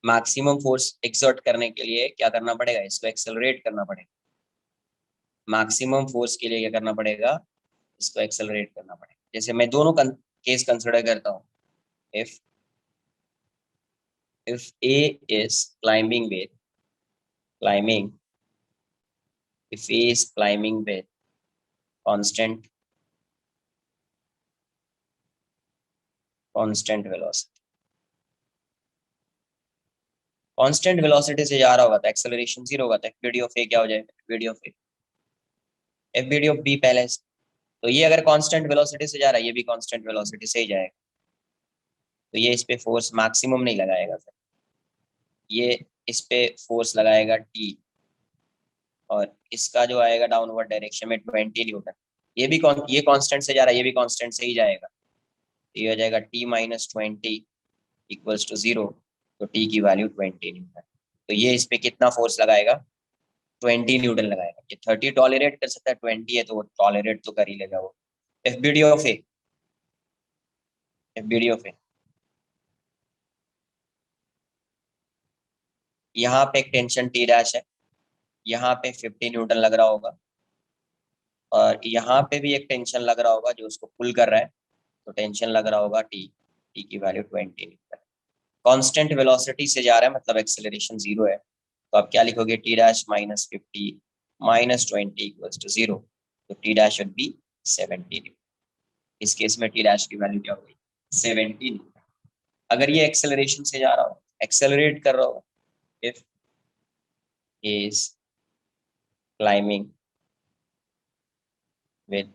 मैक्सिमम फोर्स एक्सर्ट करने के लिए क्या करना पड़ेगा, इसको एक्सेलरेट करना पड़ेगा। मैक्सिमम फोर्स के लिए क्या करना पड़ेगा, इसको एक्सेलरेट करना पड़ेगा। जैसे मैं दोनों केस कंसिडर करता हूँ। If A is climbing with if A is climbing with constant velocity, constant velocity से जा रहा होगा तो एक्सेलरेशन 0 होगा, तो एफबीडी ऑफ ए क्या हो जाएगा, एफबीडी ऑफ बी पहले से। तो ये अगर कांस्टेंट वेलोसिटी से जा रहा है, ये भी कांस्टेंट वेलोसिटी से ही जाएगा, तो ये इस पे फोर्स मैक्सिमम नहीं लगाएगा सर, ये इस पे फोर्स लगाएगा टी, और इसका जो आएगा डाउनवर्ड डायरेक्शन में 20 न्यूटन। ये कांस्टेंट से जा रहा है, ये भी कांस्टेंट से ही जाएगा, तो ये हो जाएगा टी माइनस 20 इक्वल्स टू 0। तो टी की वैल्यू 20 न्यूटन। तो ये इस पे कितना फोर्स लगाएगा, 20 न्यूटन लगाएगा। ये 30 टॉलरेट कर सकता है, 20 है तो वो टॉलरेट तो कर ही लेगा वो। FBD of A, FBD of ए, यहाँ पे एक टेंशन टी डैश है, यहाँ पे 50 न्यूटन लग रहा होगा, और यहाँ पे भी एक टेंशन लग रहा होगा जो उसको पुल कर रहा है, तो टेंशन लग रहा होगा टी, टी की वैल्यू 20 न्यूटन। कांस्टेंट वेलोसिटी से जा रहा है मतलब एक्सेलरेशन 0 है, तो आप क्या लिखोगे, T dash minus 50 minus 20 equals to 0। तो T dash would be 70 newton. इस केस में टी डैश की वैल्यू क्या होगी, 70 न्यूटन। अगर ये एक्सेलरेशन से जा रहा हो, एक्सेलरेट कर रहा हो, if is climbing with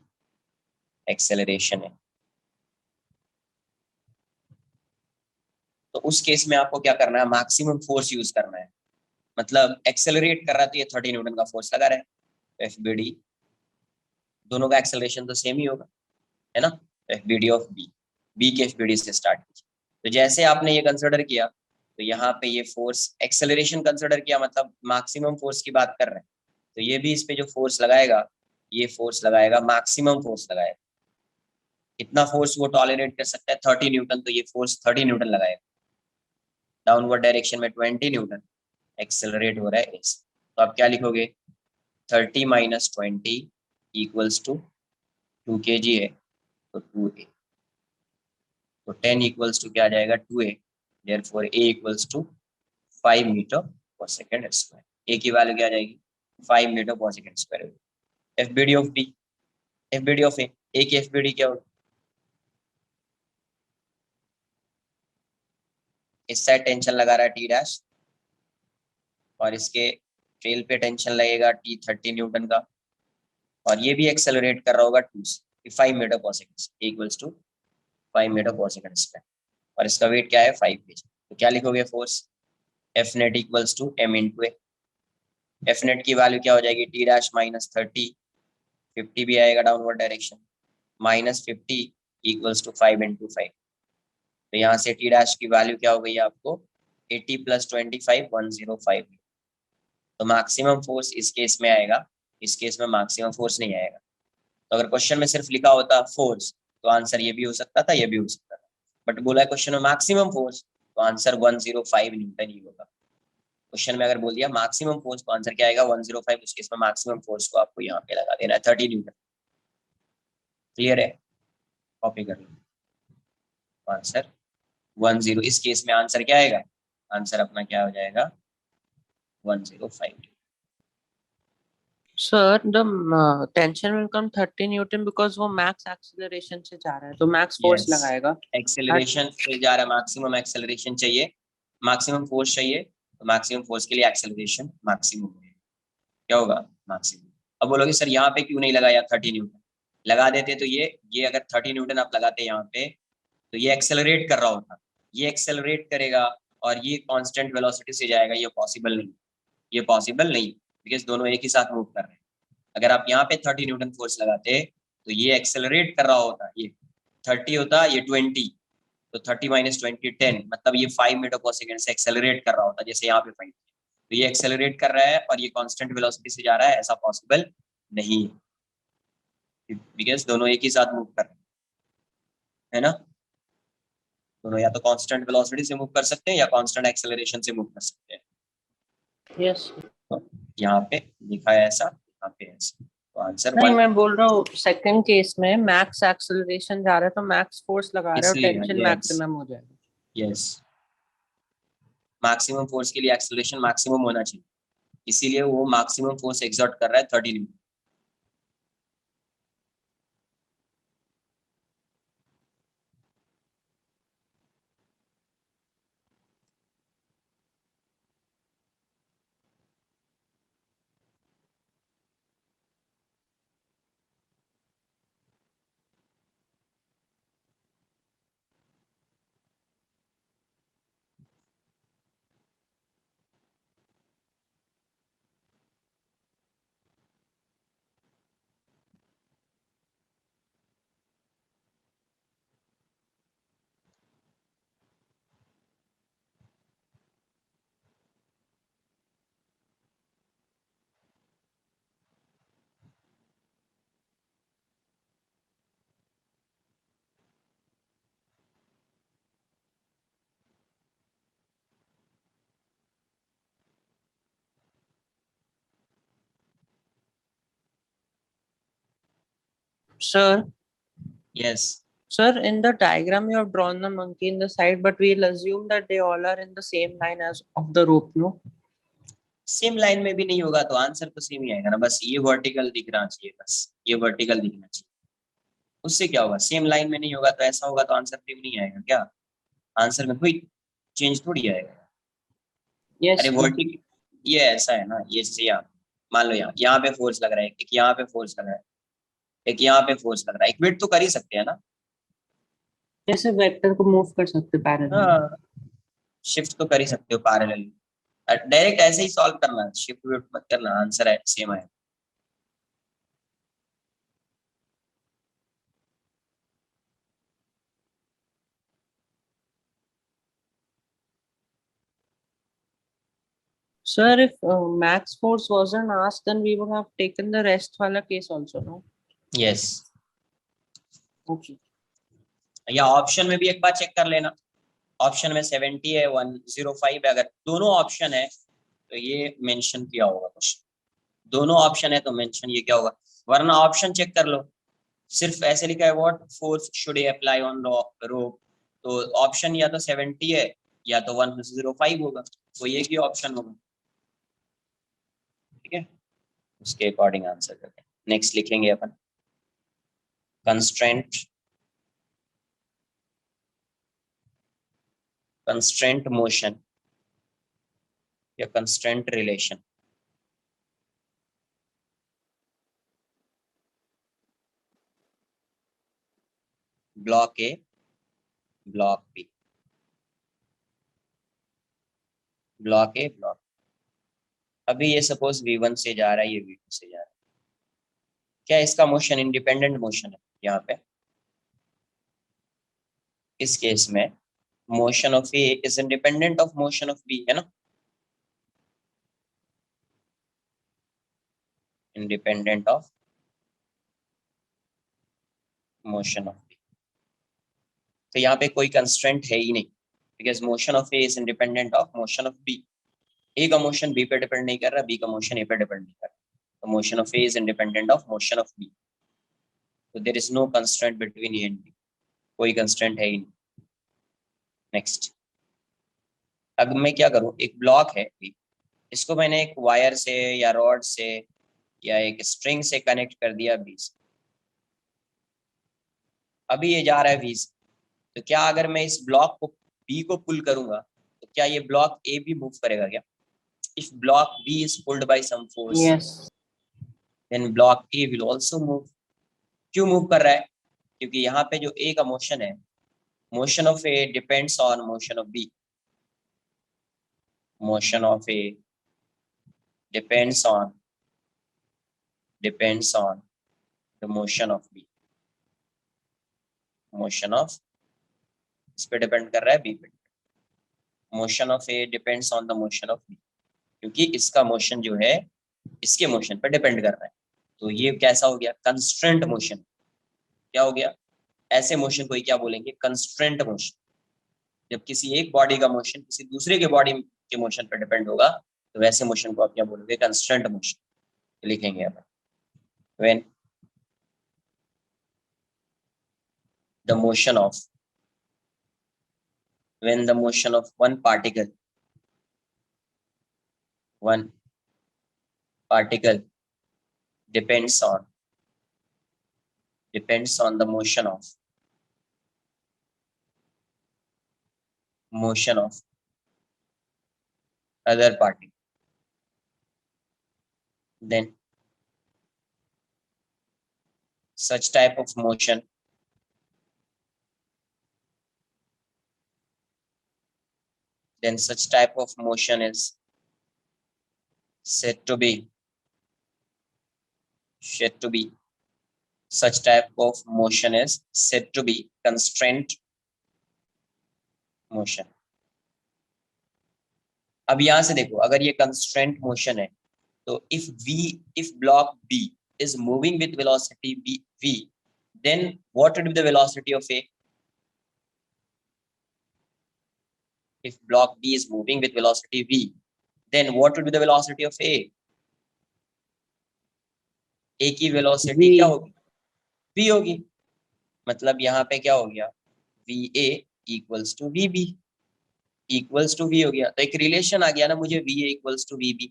acceleration है, तो उस केस में आपको क्या करना है, मैक्सिमम फोर्स यूज करना है। मतलब एक्सेलरेट कर रहा है तो ये 30 न्यूटन का फोर्स लगा रहा है, तो एफबीडी, दोनों का एक्सेलरेशन तो सेम ही होगा, है ना। एफबीडी ऑफ बी, बी के एफबीडी से स्टार्ट कीजिए। तो जैसे आपने ये कंसिडर किया, तो यहाँ पे ये फोर्स एक्सेलरेशन कंसिडर किया, मतलब मैक्सिमम फोर्स की बात कर रहे हैं, तो ये भी इस पे जो फोर्स लगाएगा, ये फोर्स लगाएगा, मैक्सिमम फोर्स लगाएगा। कितना फोर्स वो टॉलरेट कर सकता है, 30 न्यूटन, तो ये फोर्स 30 न्यूटन लगाएगा। डाउनवर्ड डायरेक्शन में 20 न्यूटन, एक्सेलरेट हो रहा है इस, तो आप क्या लिखोगे, 30 माइनस 20 इक्वल्स टू 2 kg है तो 2a, तो 10 इक्वल्स टू क्या आ जाएगा 2a, therefore a equals to 5 metre per second square. a की वैल्यू क्या आ जाएगी 5 metre per second square. FBD of b, FBD of a की एफबीडी क्या होगी, इस साइड टेंशन लगा रहा है टी डैश और इसके ट्रेल पे टेंशन लगेगा टी 30 न्यूटन का, और ये भी एक्सेलरेट कर रहा होगा 2 से 5 metre per second equals to 5 metre per second square, और इसका वेट क्या है 5 kg। तो क्या लिखोगे force, F net equals to M into A. F net की वैल्यू क्या हो जाएगी टी डैश माइनस 30, 50 भी आएगा downward direction, minus 50 equals to 5 into 5। तो यहाँ से टी डैश की वैल्यू क्या हो गई है आपको 80 प्लस 25 105। तो मैक्सिमम फोर्स इस केस में आएगा, इस केस में मैक्सिमम फोर्स नहीं आएगा। तो अगर क्वेश्चन में सिर्फ लिखा होता फोर्स तो आंसर ये भी हो सकता था, ये भी हो सकता था, बट बोला है क्वेश्चन में मैक्सिमम फोर्स तो आंसर 105 न्यूटन ही होगा। क्वेश्चन में अगर बोल दिया मैक्सिमम फोर्स तो आंसर क्या आएगा 105, उस केस में मैक्सिमम फोर्स को आपको यहाँ पे लगा देना है 30 न्यूटन। क्लियर है, कॉपी कर लो, आंसर 10, इस केस में आंसर क्या आएगा, आंसर अपना क्या हो जाएगा 105। Sir, the tension will come 30 Newton because वो max acceleration से जा रहा है तो max force Yes. लगाएगा। एक्सेलरेशन से जा रहा है, मैक्सिमम एक्सेलरेशन चाहिए, मैक्सिमम फोर्स चाहिए, तो मैक्सिमम फोर्स के लिए एक्सेलरेशन मैक्सिमम है, क्या होगा मैक्सिमम। अब बोलोगे सर यहाँ पे क्यों नहीं लगाया 30 न्यूटन, लगा देते तो ये अगर 30 न्यूटन आप लगाते यहाँ पे तो ये एक्सेलरेट कर रहा होता, ये एक्सेलरेट करेगा और ये कांस्टेंट वेलोसिटी से जाएगा, ये पॉसिबल नहीं, ये पॉसिबल नहीं, बिकॉज दोनों एक ही साथ मूव कर रहे हैं। अगर आप यहाँ पे 30 न्यूटन फोर्स लगाते तो ये एक्सेलरेट कर रहा होता, ये 30 होता, ये 20, तो 30 माइनस 20 10, मतलब ये 5 मीटर पर सेकंड से एक्सेलरेट कर रहा होता, जैसे यहाँ पे 5, तो ये एक्सेलरेट कर रहा है और ये कांस्टेंट वेलोसिटी से जा रहा है, ऐसा पॉसिबल नहीं है, बिकॉज दोनों एक ही साथ मूव कर रहे हैं, है ना। दोनों या तो कांस्टेंट वेलोसिटी से मूव कर सकते हैं या कांस्टेंट एक्सेलरेशन से मूव कर सकते हैं। Yes. तो यहाँ पे लिखा है ऐसा, यहाँ पे ऐसा, तो आंसर नहीं 1। मैं बोल रहा हूँ सेकंड केस में max acceleration जा रहा है तो max force लगा रहा है और इसलिए tension यस maximum हो जाएगा। यस, मैक्सिमम फोर्स के लिए एक्सेलरेशन मैक्सिमम होना चाहिए, इसीलिए वो मैक्सिमम फोर्स एक्सर्ट कर रहा है 30 Newton. Sir, yes, sir, in the diagram you have drawn the monkey in the side, but we'll assume that they all are in the same line as of the rope, no? Same line में भी नहीं होगा तो answer तो same ही आएगा ना, बस ये वर्टिकल दिखना चाहिए, बस ये वर्टिकल दिखना चाहिए, उससे क्या होगा, सेम लाइन में नहीं होगा तो ऐसा होगा तो आंसर सेम नहीं आएगा क्या, आंसर में कोई चेंज थोड़ी आएगा। Yes. अरे वर्टिकल ये ऐसा है ना, ये जैसे यहाँ मान लो यहाँ पे फोर्स लग रहा है, एक यहाँ पे फोर्स लग रहा है, एक यहाँ पे फोर्स लग रहा है, एक वेट तो कर ही सकते हैं ना। जैसे वेक्टर को मूव कर सकते पैरेलल। हाँ, शिफ्ट तो कर ही सकते हो पैरेलल, डायरेक्ट ऐसे ही सॉल्व करना, शिफ्ट विफ्ट मत करना, आंसर है सेम आएगा। Sir, if max force wasn't asked, then we would have taken the rest wala case also, no? Yes, Okay. या ऑप्शन में भी एक बार चेक कर लेना, ऑप्शन में 70 है 105 है, अगर दोनों ऑप्शन है तो ये मेंशन किया होगा कुछ, दोनों ऑप्शन है तो मेंशन ये क्या होगा, वरना ऑप्शन चेक कर लो, सिर्फ ऐसे लिखा है what force should apply on rope, तो ऑप्शन या तो 70 है या तो 105 होगा, तो ये की ऑप्शन होगा। ठीक है, उसके अकॉर्डिंग आंसर करते हैं। नेक्स्ट लिखेंगे अपन कंस्ट्रेंट, कंस्ट्रेंट मोशन या constraint relation. Block A, block B, block A, block, अभी ये सपोज V1 से जा रहा है, ये V2 से जा रहा है, क्या इसका मोशन इंडिपेंडेंट मोशन है? यहाँ पे इस केस में motion of A is independent of motion of B, है ना, independent of motion of B. तो यहाँ पे कोई कंस्ट्रेंट है ही नहीं, because motion of A is independent of motion of B. A का मोशन बी पे डिपेंड नहीं कर रहा, बी का मोशन ए पे डिपेंड नहीं कर रहा, तो motion of A is independent of motion of B, तो there is no constraint between A and B, कोई कंस्ट्रेंट है ही नहीं। नेक्स्ट, अब मैं क्या करूँ, एक ब्लॉक है, इसको मैंने एक वायर से या रॉड से या एक स्ट्रिंग से कनेक्ट कर दिया बी से, अभी ये जा रहा है बी से, तो क्या अगर मैं इस ब्लॉक को बी को पुल करूंगा तो क्या ये ब्लॉक ए भी मूव करेगा क्या? If block B is pulled by some force, Yes. Then block A will also move. क्यों मूव कर रहा है? क्योंकि यहाँ पे जो ए का मोशन है, motion of A depends on motion of B, motion of A depends on the motion of B, motion of, इस पे डिपेंड कर रहा है बी पे, motion of A depends on the motion of B, क्योंकि इसका motion जो है इसके मोशन पर डिपेंड कर रहा है, तो ये कैसा हो गया, कंस्ट्रेंट मोशन। क्या हो गया, ऐसे मोशन को ही क्या बोलेंगे, कंस्ट्रेंट मोशन। जब किसी एक बॉडी का मोशन किसी दूसरे के बॉडी के मोशन पर डिपेंड होगा तो वैसे मोशन को आप क्या बोलोगे, कंस्ट्रेंट मोशन। लिखेंगे अपन, when the motion of, when the motion of one particle depends on the motion of other particle, then such type of motion is said to be such type of motion is said to be constraint motion। अब यहां से देखो, अगर ये constraint motion है तो if block B is moving with velocity v, then what would be the velocity of A? If block B is moving with velocity v, then what would be the velocity of A? A की velocity क्या होगी, v होगी, मतलब यहाँ पे क्या हो गया, VA equals to VB equals to V हो गया, तो एक रिलेशन आ गया ना मुझे, VA equals to VB,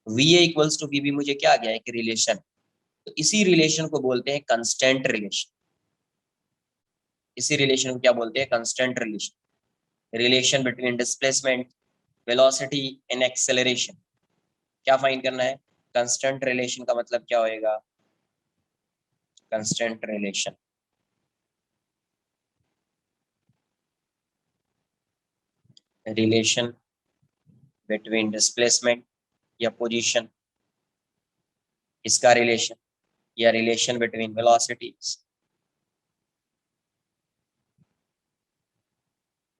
VA equals to VB मुझे क्या आ गया, एक रिलेशन। तो इसी रिलेशन को बोलते हैं कंस्टेंट रिलेशन, इसी रिलेशन को क्या बोलते हैं, constant relation. Relation between displacement, velocity and acceleration, क्या फाइंड करना है, कंस्टेंट रिलेशन का मतलब क्या होएगा, constant relation relation between displacement या पोजीशन, इसका रिलेशन, या relation between velocities,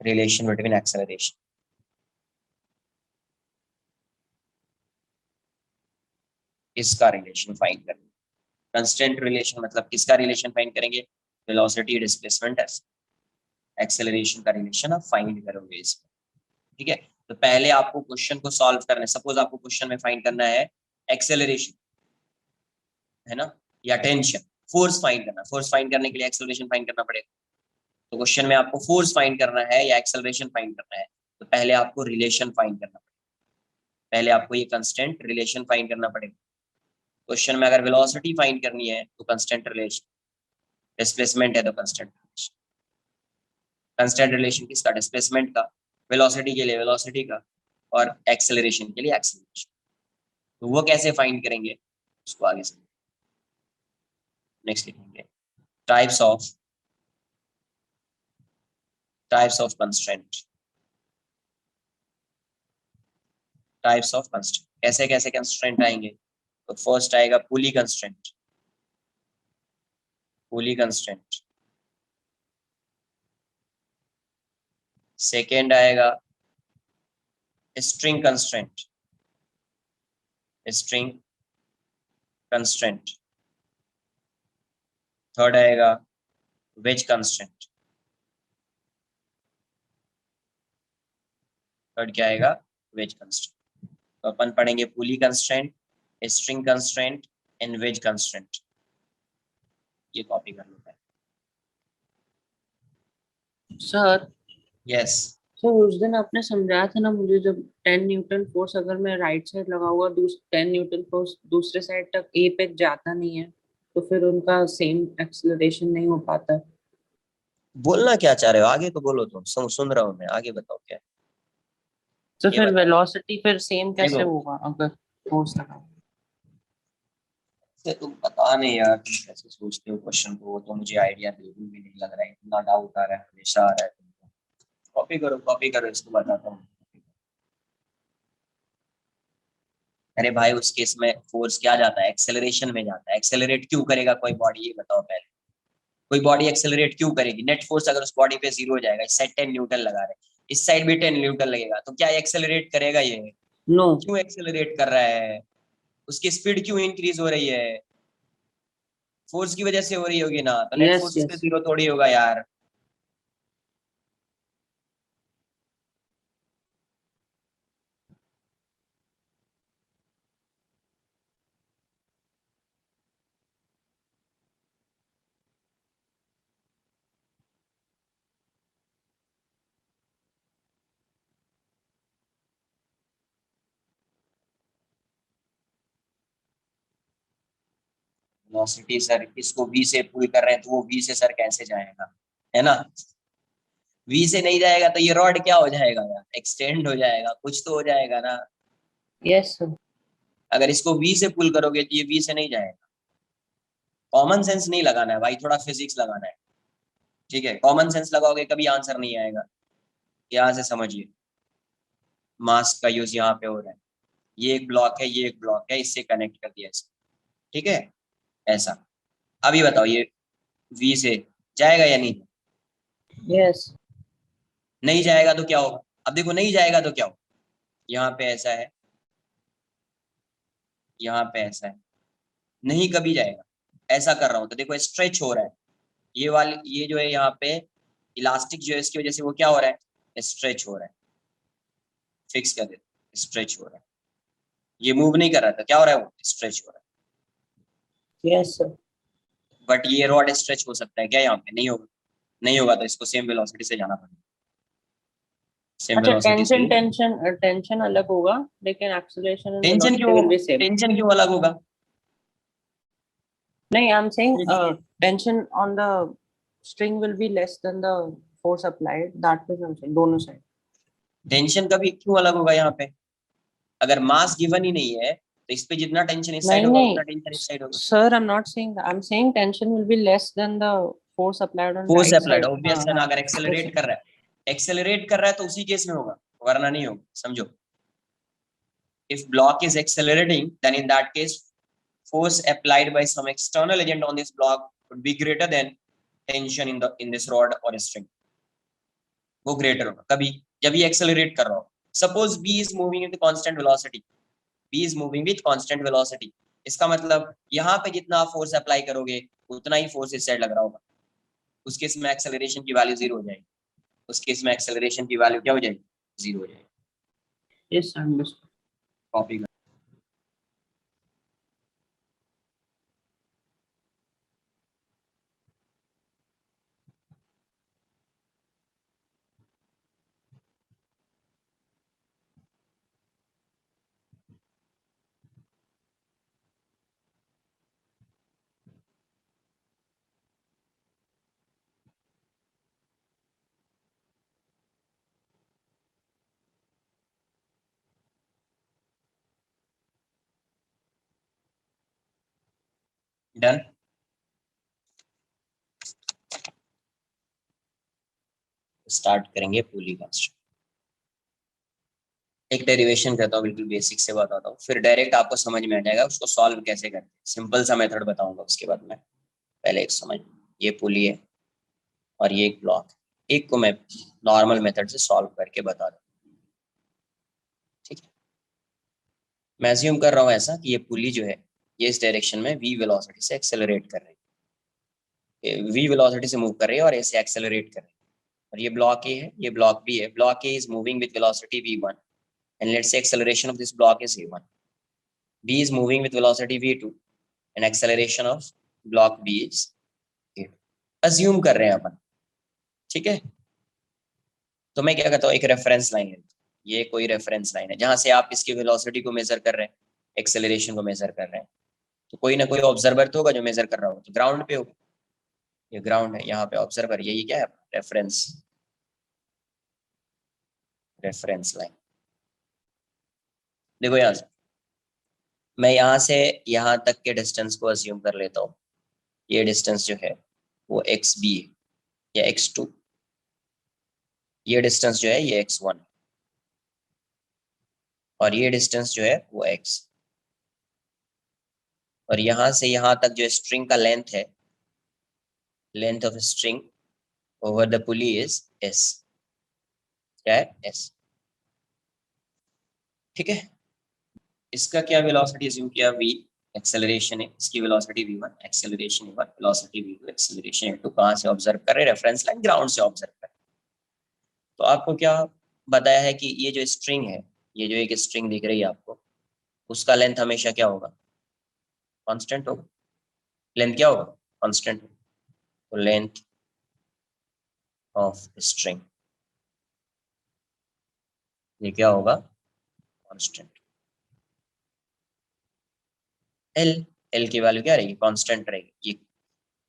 relation between acceleration. इसका रिलेशन फाइंड करेंगे, कंस्टेंट रिलेशन मतलब किसका रिलेशन फाइंड करेंगे, वेलोसिटी डिस्प्लेसमेंट एक्सेलरेशन का रिलेशन आप फाइंड करोगे इसमें। ठीक है, तो पहले आपको क्वेश्चन को सॉल्व करना है। सपोज आपको क्वेश्चन में फाइंड करना है एक्सेलरेशन, है ना, या टेंशन, फोर्स फाइंड करना। फोर्स फाइंड करने के लिए एक्सेलरेशन फाइंड करना पड़ेगा। तो क्वेश्चन में आपको फोर्स फाइंड करना है या एक्सेलरेशन फाइंड करना है, तो पहले आपको रिलेशन फाइंड करना पड़ेगा। पहले आपको ये कंस्टेंट रिलेशन फाइंड करना पड़ेगा। क्वेश्चन में अगर वेलोसिटी फाइंड करनी है तो कंस्टेंट रिलेशन, डिस्प्लेसमेंट है तो कंस्टेंट रिलेशन। कंस्टेंट रिलेशन किसका? डिस्प्लेसमेंट का। वेलोसिटी के लिए वेलोसिटी का, और एक्सेलरेशन के लिए एक्सेलरेशन। तो वो कैसे फाइंड करेंगे उसको आगे समझेंगे। नेक्स्ट लिखेंगे types of constraint. Types of constraint, कैसे कैसे कंस्ट्रेंट आएंगे? तो फर्स्ट आएगा pulley constraint. Pulley constraint. Second आएगा string constraint. String constraint. Third आएगा वेज कंस्ट्रेंट। थर्ड क्या आएगा? Wedge constraint. तो अपन पढ़ेंगे pulley constraint, string constraint and wedge constraint. ये कॉपी कर लो। Sir yes. सर उस दिन आपने समझाया था ना मुझे, जब 10 न्यूटन फोर्स अगर मैं राइट साइड लगा हुआ 10 न्यूटन फोर्स दूसरे साइड तक ए पे जाता नहीं है, तो फिर उनका सेम एक्सेलरेशन नहीं हो पाता। बोलना क्या चाह रहे हो? आगे तो बोलो। तुम सुन रहा हूँ मैं, आगे बताओ क्या है। तो ये फिर बताओ। वेलोसिटी फिर सेम कैसे देखो, होगा अगर फोर्स लगा? से तुम पता नहीं यार, तुम कैसे सोचते हो क्वेश्चन को, वो तो मुझे आइडिया बिल्कुल भी नहीं लग रहा है। इतना डाउट आ रहा है, हमेशा आ रहा है तुमको। कॉपी करो, इसको बताता हूँ। अरे भाई, उस केस में फोर्स क्या जाता है? एक्सेलरेशन में जाता है। एक्सेलरेट क्यों करेगा कोई बॉडी? ये बताओ पहले। कोई बॉडी एक्सेलरेट क्यों करेगी? नेट फोर्स अगर उस बॉडी पे 0 हो जाएगा, इस साइड 10 न्यूटन लगा रहे हैं, इस साइड भी 10 न्यूटन लगेगा, तो क्या एक्सेलरेट करेगा ये? नो। क्यों एक्सेलरेट कर रहा है? उसकी स्पीड क्यों इंक्रीज हो रही है? फोर्स की वजह से हो रही होगी ना, तो नेट यस फोर्स पे यस। 0 थोड़ी होगा यार। वेलोसिटी सर इसको v से पुल कर रहे हैं, तो वो v से सर कैसे जाएगा? है ना, v से नहीं जाएगा तो ये रॉड क्या हो जाएगा यार? एक्सटेंड हो जाएगा, कुछ तो हो जाएगा ना। Yes sir. अगर इसको v से पुल करोगे तो ये v से नहीं जाएगा। कॉमन सेंस नहीं लगाना है भाई, थोड़ा फिजिक्स लगाना है। ठीक है, कॉमन सेंस लगाओगे कभी आंसर नहीं आएगा। यहाँ से समझिए, मास का यूज यहाँ पे हो रहा है। ये एक ब्लॉक है, ये एक ब्लॉक है, इससे कनेक्ट कर दिया इसको। ठीक है, ऐसा। अभी बताओ, ये v से जाएगा या नहीं? यस। नहीं जाएगा तो क्या होगा? अब देखो, नहीं जाएगा तो क्या होगा? यहाँ पे ऐसा है, यहाँ पे ऐसा है, नहीं कभी जाएगा। ऐसा कर रहा हूं तो देखो स्ट्रेच हो रहा है। ये वाली, ये जो है यहाँ पे इलास्टिक जो है, इसकी वजह से वो क्या हो रहा है? स्ट्रेच हो रहा है। फिक्स कर दे, स्ट्रेच हो रहा है। ये मूव नहीं कर रहा था, क्या हो रहा है? वो स्ट्रेच हो रहा यस सर। है। बट ये रॉड स्ट्रेच हो सकता है क्या? यहाँ पे नहीं होगा। नहीं होगा तो इसको सेम वेलोसिटी से जाना पड़ेगा। सेम अच्छा, वेलोसिटी से। टेंशन टेंशन टेंशन अलग होगा, लेकिन एक्सेलरेशन एंड टेंशन वेलोसिटी क्यों विल बी सेम। टेंशन क्यों अलग होगा? नहीं, I am saying tension on the string will be less than the force applied, that is I'm saying दोनों साइड। टेंशन कभी क्यों अलग होगा यहाँ पे? अगर मास गिवन ही नहीं है तो इस पे जितना टेंशन इस साइड नहीं होगा नहीं उतना टेंशन इस साइड होगा। Sir, I am not saying that, I am saying tension will be less than the force applied on force right applied side। हाँ ऑब्वियस है ना। हाँ। अगर एक्सेलरेट कर रहा है, एक्सेलरेट कर रहा है तो उसी केस में होगा, वरना नहीं होगा। समझो, if block is accelerating, then in that case force applied by some external agent on this block would be greater than tension in this rod or string। वो greater होगा कभी जब ये accelerate कर रहा हो। Suppose B is moving with constant velocity, B is moving with constant velocity। इसका मतलब यहाँ पे जितना आप फोर्स अप्लाई करोगे उतना ही फोर्स इस साइड लग रहा होगा। उस केस में एक्सेलरेशन की वैल्यू 0 हो जाएगी। उस केस में एक्सेलरेशन की वैल्यू क्या हो जाएगी? 0 हो जाएगी। Yes, understood. कॉपी कर। डन। स्टार्ट करेंगे पुली कंस्ट्रक्ट। एक डेरिवेशन करता हूँ, बिल्कुल बेसिक से बताता हूँ, फिर डायरेक्ट आपको समझ में आ जाएगा उसको सॉल्व कैसे करते हैं। सिंपल सा मेथड बताऊंगा, उसके बाद मैं पहले एक समझ, ये पुली है और ये एक ब्लॉक, एक को मैं नॉर्मल मेथड से सॉल्व करके बता दूँ। ठीक है, मैं अज्यूम कर रहा हूँ ऐसा कि ये पुली जो है ये इस डायरेक्शन में v वेलोसिटी से एक्सेलरेट कर रही है, v वेलोसिटी से मूव कर रही है और ऐसे एक्सेलरेट कर रही है। और ये ब्लॉक ए है, ये ब्लॉक बी है। Block A is moving with velocity v1 and let's say acceleration of this block is a1. B is moving with velocity v2 and acceleration of block B is a2. assume कर रहे हैं अपन, ठीक है। तो मैं क्या करता हूँ, एक रेफरेंस लाइन है, ये कोई रेफरेंस लाइन है जहां से आप इसकी वेलोसिटी को मेजर कर रहे हैं, एक्सेलरेशन को मेजर कर रहे हैं। तो कोई ना कोई ऑब्जर्वर तो होगा जो मेजर कर रहा होगा, तो ग्राउंड पे होगा, ये ग्राउंड है, यहाँ पे ऑब्जर्वर, यही क्या है, रेफरेंस, रेफरेंस लाइन। देखो यहाँ से मैं यहाँ से यहाँ तक के डिस्टेंस को अज्यूम कर लेता हूँ, ये डिस्टेंस जो है वो एक्स बी है या x2, ये डिस्टेंस जो है ये x1 और ये डिस्टेंस जो है वो x, और यहां से यहां तक जो स्ट्रिंग का लेंथ है, length of string over the pulley is s, क्या है s। ठीक है, इसका क्या वेलोसिटी अज्यूम किया, v एक्सेलरेशन है, इसकी velocity v1, acceleration v1, velocity v2, acceleration v2। कहां से ऑब्जर्व कर रहे हैं, रेफरेंस लाइन, ग्राउंड से ऑब्जर्व कर रहे हैं। तो आपको क्या बताया है कि ये जो स्ट्रिंग है, ये जो एक स्ट्रिंग दिख रही है आपको, उसका लेंथ हमेशा क्या होगा, कांस्टेंट होगा। लेंथ क्या होगा, कांस्टेंट। तो लेंथ ऑफ स्ट्रिंग ये क्या होगा, कांस्टेंट। एल, एल की वैल्यू क्या रहेगी, कांस्टेंट रहेगी। ये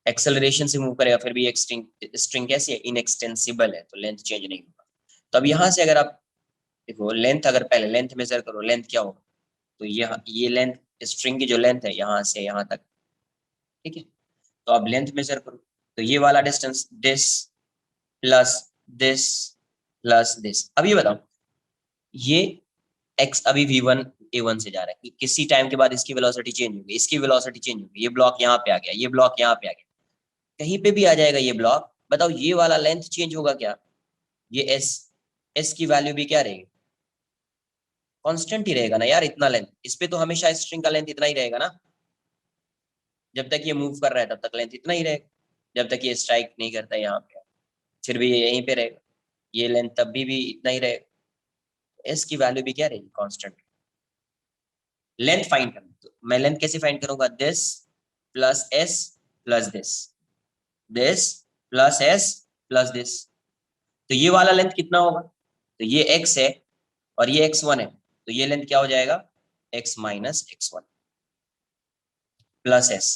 एक्सेलरेशन से मूव करेगा, फिर भी एक स्ट्रिंग, स्ट्रिंग कैसी है, इनएक्सटेंसिबल है, तो लेंथ चेंज नहीं होगा। तो अब यहाँ से अगर आप देखो लेंथ, अगर पहले लेंथ मेजर करो, लेंथ क्या होगा, तो ये लेंथ, स्ट्रिंग की जो लेंथ है यहाँ से यहाँ तक, ठीक है। तो अब लेंथ मेजर करो, तो ये वाला distance this plus this plus this. अब ये बताओ, ये x अभी v1 a1 से जा रहा है, किसी टाइम के बाद इसकी वेलोसिटी चेंज होगी, इसकी वेलोसिटी चेंज होगी, ये ब्लॉक यहाँ पे आ गया, ये ब्लॉक यहाँ पे आ गया, कहीं पे भी आ जाएगा ये ब्लॉक। बताओ ये वाला लेंथ चेंज होगा क्या, ये s, s की वैल्यू भी क्या रहेगी, कांस्टेंट ही रहेगा ना यार, इतना लेंथ। इस पे तो हमेशा स्ट्रिंग का लेंथ इतना ही रहेगा ना, जब तक ये मूव कर रहा है तब तक लेंथ इतना ही रहेगा, जब तक ये स्ट्राइक नहीं करता यहाँ पे, फिर भी ये यहीं पे रहेगा, ये लेंथ तब भी इतना ही रहेगा। s की वैल्यू भी क्या रहेगी, कांस्टेंट। लेंथ फाइंड करना, तो मैं लेंथ कैसे फाइंड करूंगा, this plus s plus this plus s plus this. तो ये वाला लेंथ कितना होगा, तो ये x है और ये x1 है, तो ये लेंथ क्या हो जाएगा, x minus x1 plus s।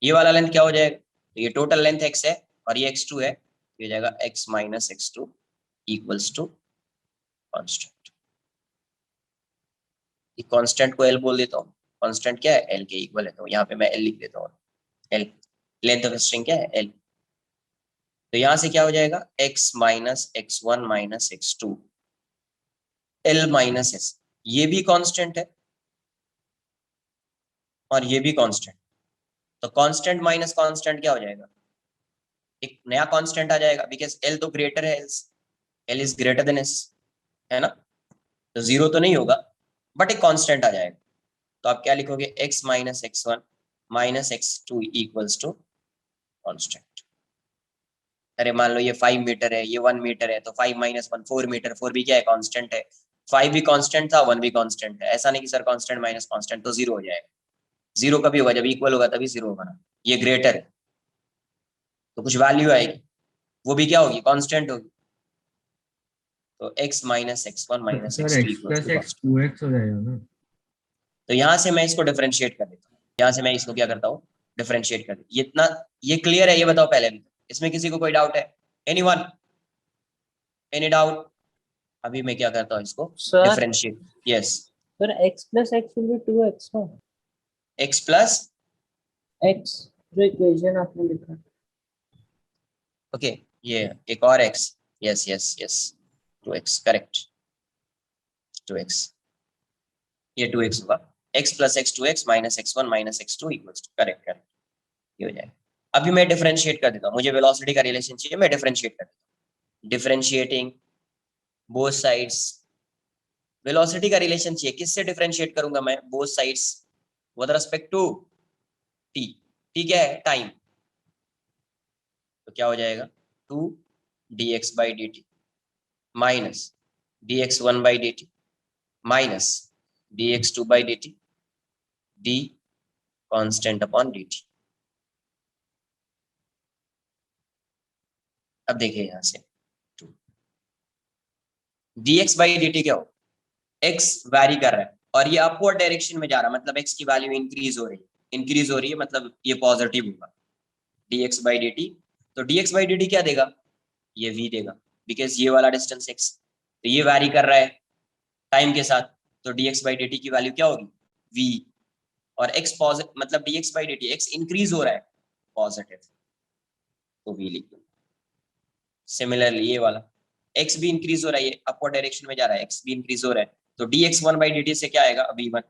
ये वाला लेंथ क्या हो जाएगा, तो ये टोटल लेंथ x है और ये x2 है, तो ये जाएगा x minus x2 equals to constant. ये कांस्टेंट को l बोल देता हूँ, कांस्टेंट क्या है, l के इक्वल है, तो यहाँ पे मैं l लिख देता हूँ, l लेंथ ऑफ स्ट्रिंग क्या है, l। तो यहां से क्या हो जाएगा, x minus x1 minus x2 l minus s, ये भी कांस्टेंट है और ये भी कांस्टेंट। तो कांस्टेंट माइनस कांस्टेंट क्या हो जाएगा, एक नया कांस्टेंट आ जाएगा, बिकॉज l तो ग्रेटर है s, l is greater than s, है ना। तो जीरो तो नहीं होगा बट एक कांस्टेंट आ जाएगा। तो आप क्या लिखोगे, x minus x1 minus x2 equals to constant. अरे मान लो ये 5 मीटर है, ये 1 मीटर है, तो 5 माइनस 1 4 मीटर, 4 भी क्या है, कांस्टेंट है। 5 भी कांस्टेंट था, 1 भी कांस्टेंट है। ऐसा नहीं कि सर कांस्टेंट माइनस कांस्टेंट तो 0 हो जाएगा। 0 कभी होगा, जब इक्वल होगा तभी 0 होगा ना। ये ग्रेटर है तो कुछ वैल्यू आएगी, वो भी क्या होगी, कांस्टेंट होगी। तो x minus x1 minus sir x2 x equal plus two x 2x हो जाएगा ना। तो यहाँ से मैं इसको डिफरेंशिएट कर देता हूँ, यहाँ से मैं इसको क्या करता हूँ, डिफरेंशिएट कर देता हूँ। ये इतना, ये क्लियर है, ये बताओ पहले भी, इसमें किसी को कोई डाउट है? Anyone, any doubt? अभी मैं क्या करता हूँ, इसको Sir, differentiate. Yes, sir, x plus x will be 2x, no? x plus X जो इक्वेशन आपने लिखा। ओके, ये एक और x, yes yes yes, 2x correct, 2x, ये 2x होगा। x plus x 2x minus x1 minus x2 equals to, correct correct, ये हो जाएगा। अभी मैं डिफरेंशिएट कर देता हूँ, मुझे वेलोसिटी का रिलेशन चाहिए, मैं डिफरेंशिएट कर देता हूँ। डिफरेंशिएटिंग बोथ साइड्स, वेलोसिटी का रिलेशन चाहिए, किससे डिफरेंशिएट करूंगा मैं, both sides with respect to t, ठीक है, टाइम। तो क्या हो जाएगा, 2 dx by dt minus dx1 by dt minus dx2 by dt d constant upon dt। अब देखिए यहां से dx by dt क्या हो, x वैरी कर रहा है और ये अपवर्ड डायरेक्शन में जा रहा है, मतलब x की वैल्यू इंक्रीज हो रही है, इंक्रीज हो रही है मतलब ये पॉजिटिव होगा dx by dt। तो dx by dt क्या देगा, ये v देगा, बिकॉज ये वाला डिस्टेंस x, तो ये वैरी कर रहा है टाइम के साथ, तो dx by dt की वैल्यू क्या होगी, v, और x पॉजिटिव, मतलब dx by dt x increase हो रहा है पॉजिटिव, तो v लिख दो। सिमिलरली ये वाला x भी इंक्रीज हो रहा है, ये अपवर्ड डायरेक्शन में जा रहा है, x भी इंक्रीज हो रहा है, तो dx1 by dt से क्या आएगा, v1,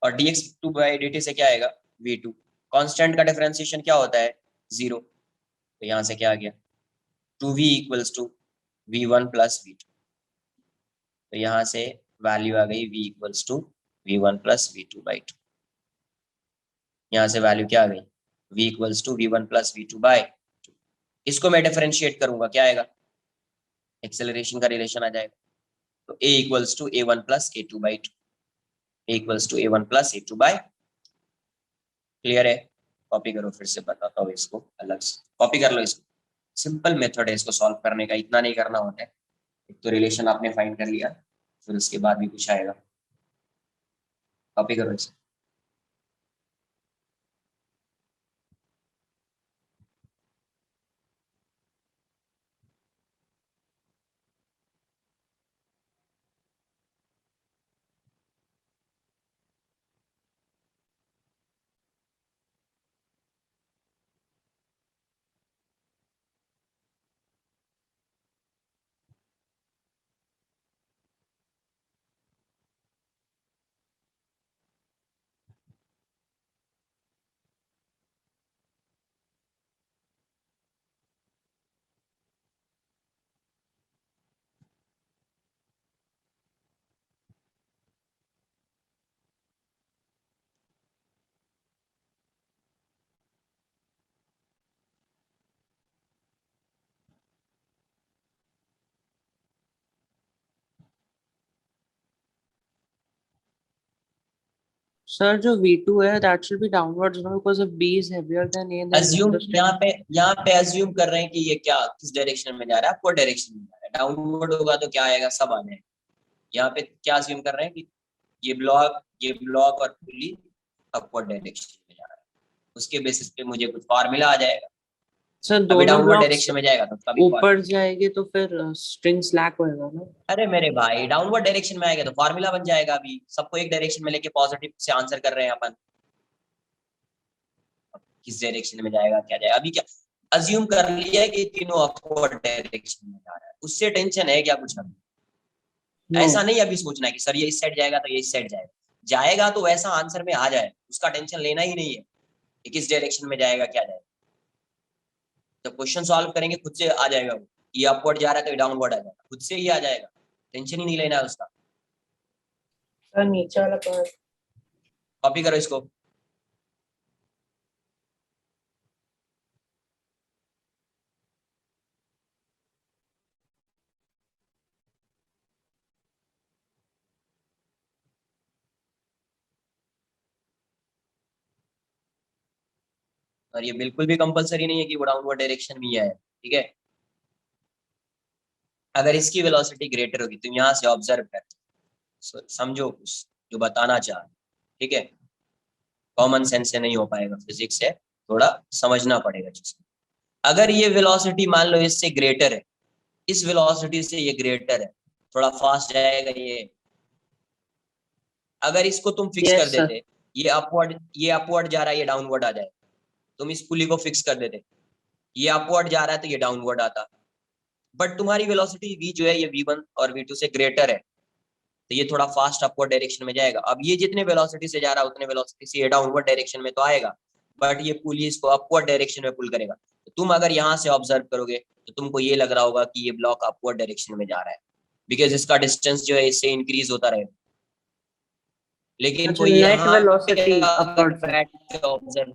और dx2 by dt से क्या आएगा, v2। कांस्टेंट का डिफरेंशिएशन क्या होता है, 0, तो यहाँ से क्या आ गया, 2v equals to v1 plus v2, तो यहाँ से वैल्यू आ गई v equals to v1 plus v2 by 2। यहाँ से वैल्यू क्या आ गई, v equals to v1 plus v2 by 2। इसको मैं डिफरेंशिएट करूंगा, क्या आएगा, एक्सेलरेशन का रिलेशन आ जाएगा, तो a equals to a1 plus a2 by 2, a equals to a1 plus a2 by. Clear है? कॉपी करो, फिर से बताता हूँ इसको अलग से, कॉपी कर लो इसको, सिंपल मेथड है इसको सॉल्व करने का, इतना नहीं करना होता है। एक तो रिलेशन आपने फाइंड कर लिया, फिर उसके बाद भी कुछ आएगा, कॉपी करो इसको। Sir, जो V2 है, that should be downwards, no? Because if B is heavier than A, then assume, the string. यहाँ पे अज्यूम कर रहे हैं कि ये क्या, किस डायरेक्शन में जा रहा है, अपवर्ड डायरेक्शन में जा रहा है। डाउनवर्ड होगा तो क्या आएगा, सब आ जाएगा। यहाँ पे क्या अज्यूम कर रहे हैं कि ये ब्लॉक और पुली अपवर्ड डायरेक्शन में जा रहा है, उसके बेसिस पे मुझे कुछ फार्मूला आ जाएगा। Sir, अभी दोनों डाउनवर्ड blocks डायरेक्शन में जाएगा तो कभी ऊपर जाएंगे तो फिर string slack होएगा ना? अरे मेरे भाई, डाउनवर्ड डायरेक्शन में आएगा तो फार्मूला बन जाएगा। अभी सबको एक डायरेक्शन में लेके पॉजिटिव से आंसर कर रहे हैं अपन, किस डायरेक्शन में जाएगा क्या जाएगा, अभी क्या अज्यूम कर लिया है कि तीनों अपवर्ड डायरेक्शन में जा रहा है, उससे टेंशन है क्या कुछ? अभी ऐसा No. नहीं अभी सोचना है कि सर ये इस साइड जाएगा तो ये इस साइड जाएगा, जाएगा तो वैसा आंसर में आ जाए, उसका टेंशन लेना ही नहीं है कि किस डायरेक्शन में जाएगा क्या जाएगा। जब क्वेश्चन सॉल्व करेंगे खुद से आ जाएगा वो, ये अपवर्ड जा रहा है तो ये डाउनवर्ड आ जाएगा, खुद से ही आ जाएगा, टेंशन ही नहीं लेना है उसका। Sir, नीचे वाला part. कॉपी करो इसको। और ये बिल्कुल भी कंपलसरी नहीं है कि वो डाउनवर्ड डायरेक्शन में ही है, ठीक है। अगर इसकी वेलोसिटी ग्रेटर होगी, तुम यहाँ से ऑब्जर्व कर, समझो कुछ जो बताना चाह, ठीक है। कॉमन सेंस से नहीं हो पाएगा, फिजिक्स है, थोड़ा समझना पड़ेगा चीज़। अगर ये वेलोसिटी मान लो इससे ग्रेटर है, इस वेलोसिटी से ये ग्रेटर है, थोड़ा फास्ट जाएगा ये। अगर इसको तुम फिक्स कर Yes, sir. देते, ये अपवर्ड जा रहा है, ये डाउनवर्ड आ जाए, तुम इस पुली को फिक्स कर देते, ये अपवर्ड जा रहा है तो ये डाउनवर्ड आता। बट तुम्हारी वेलोसिटी v जो है ये v1 और v2 से ग्रेटर है, तो ये थोड़ा फास्ट अपवर्ड डायरेक्शन में जाएगा। अब ये जितने वेलोसिटी से जा रहा है उतने वेलोसिटी से ये डाउनवर्ड डायरेक्शन में तो आएगा, बट ये पुली इसको अपवर्ड डायरेक्शन में पुल करेगा। तो तुम अगर यहाँ से ऑब्जर्व करोगे तो तुमको ये लग रहा होगा कि ये ब्लॉक अपवर्ड डायरेक्शन में जा रहा है, बिकॉज इसका डिस्टेंस जो है इससे इंक्रीज होता रहेगा। लेकिन अच्छा, कोई net यहाँ velocity पे अगर upward, sir. बैठ के ऑब्जर्व,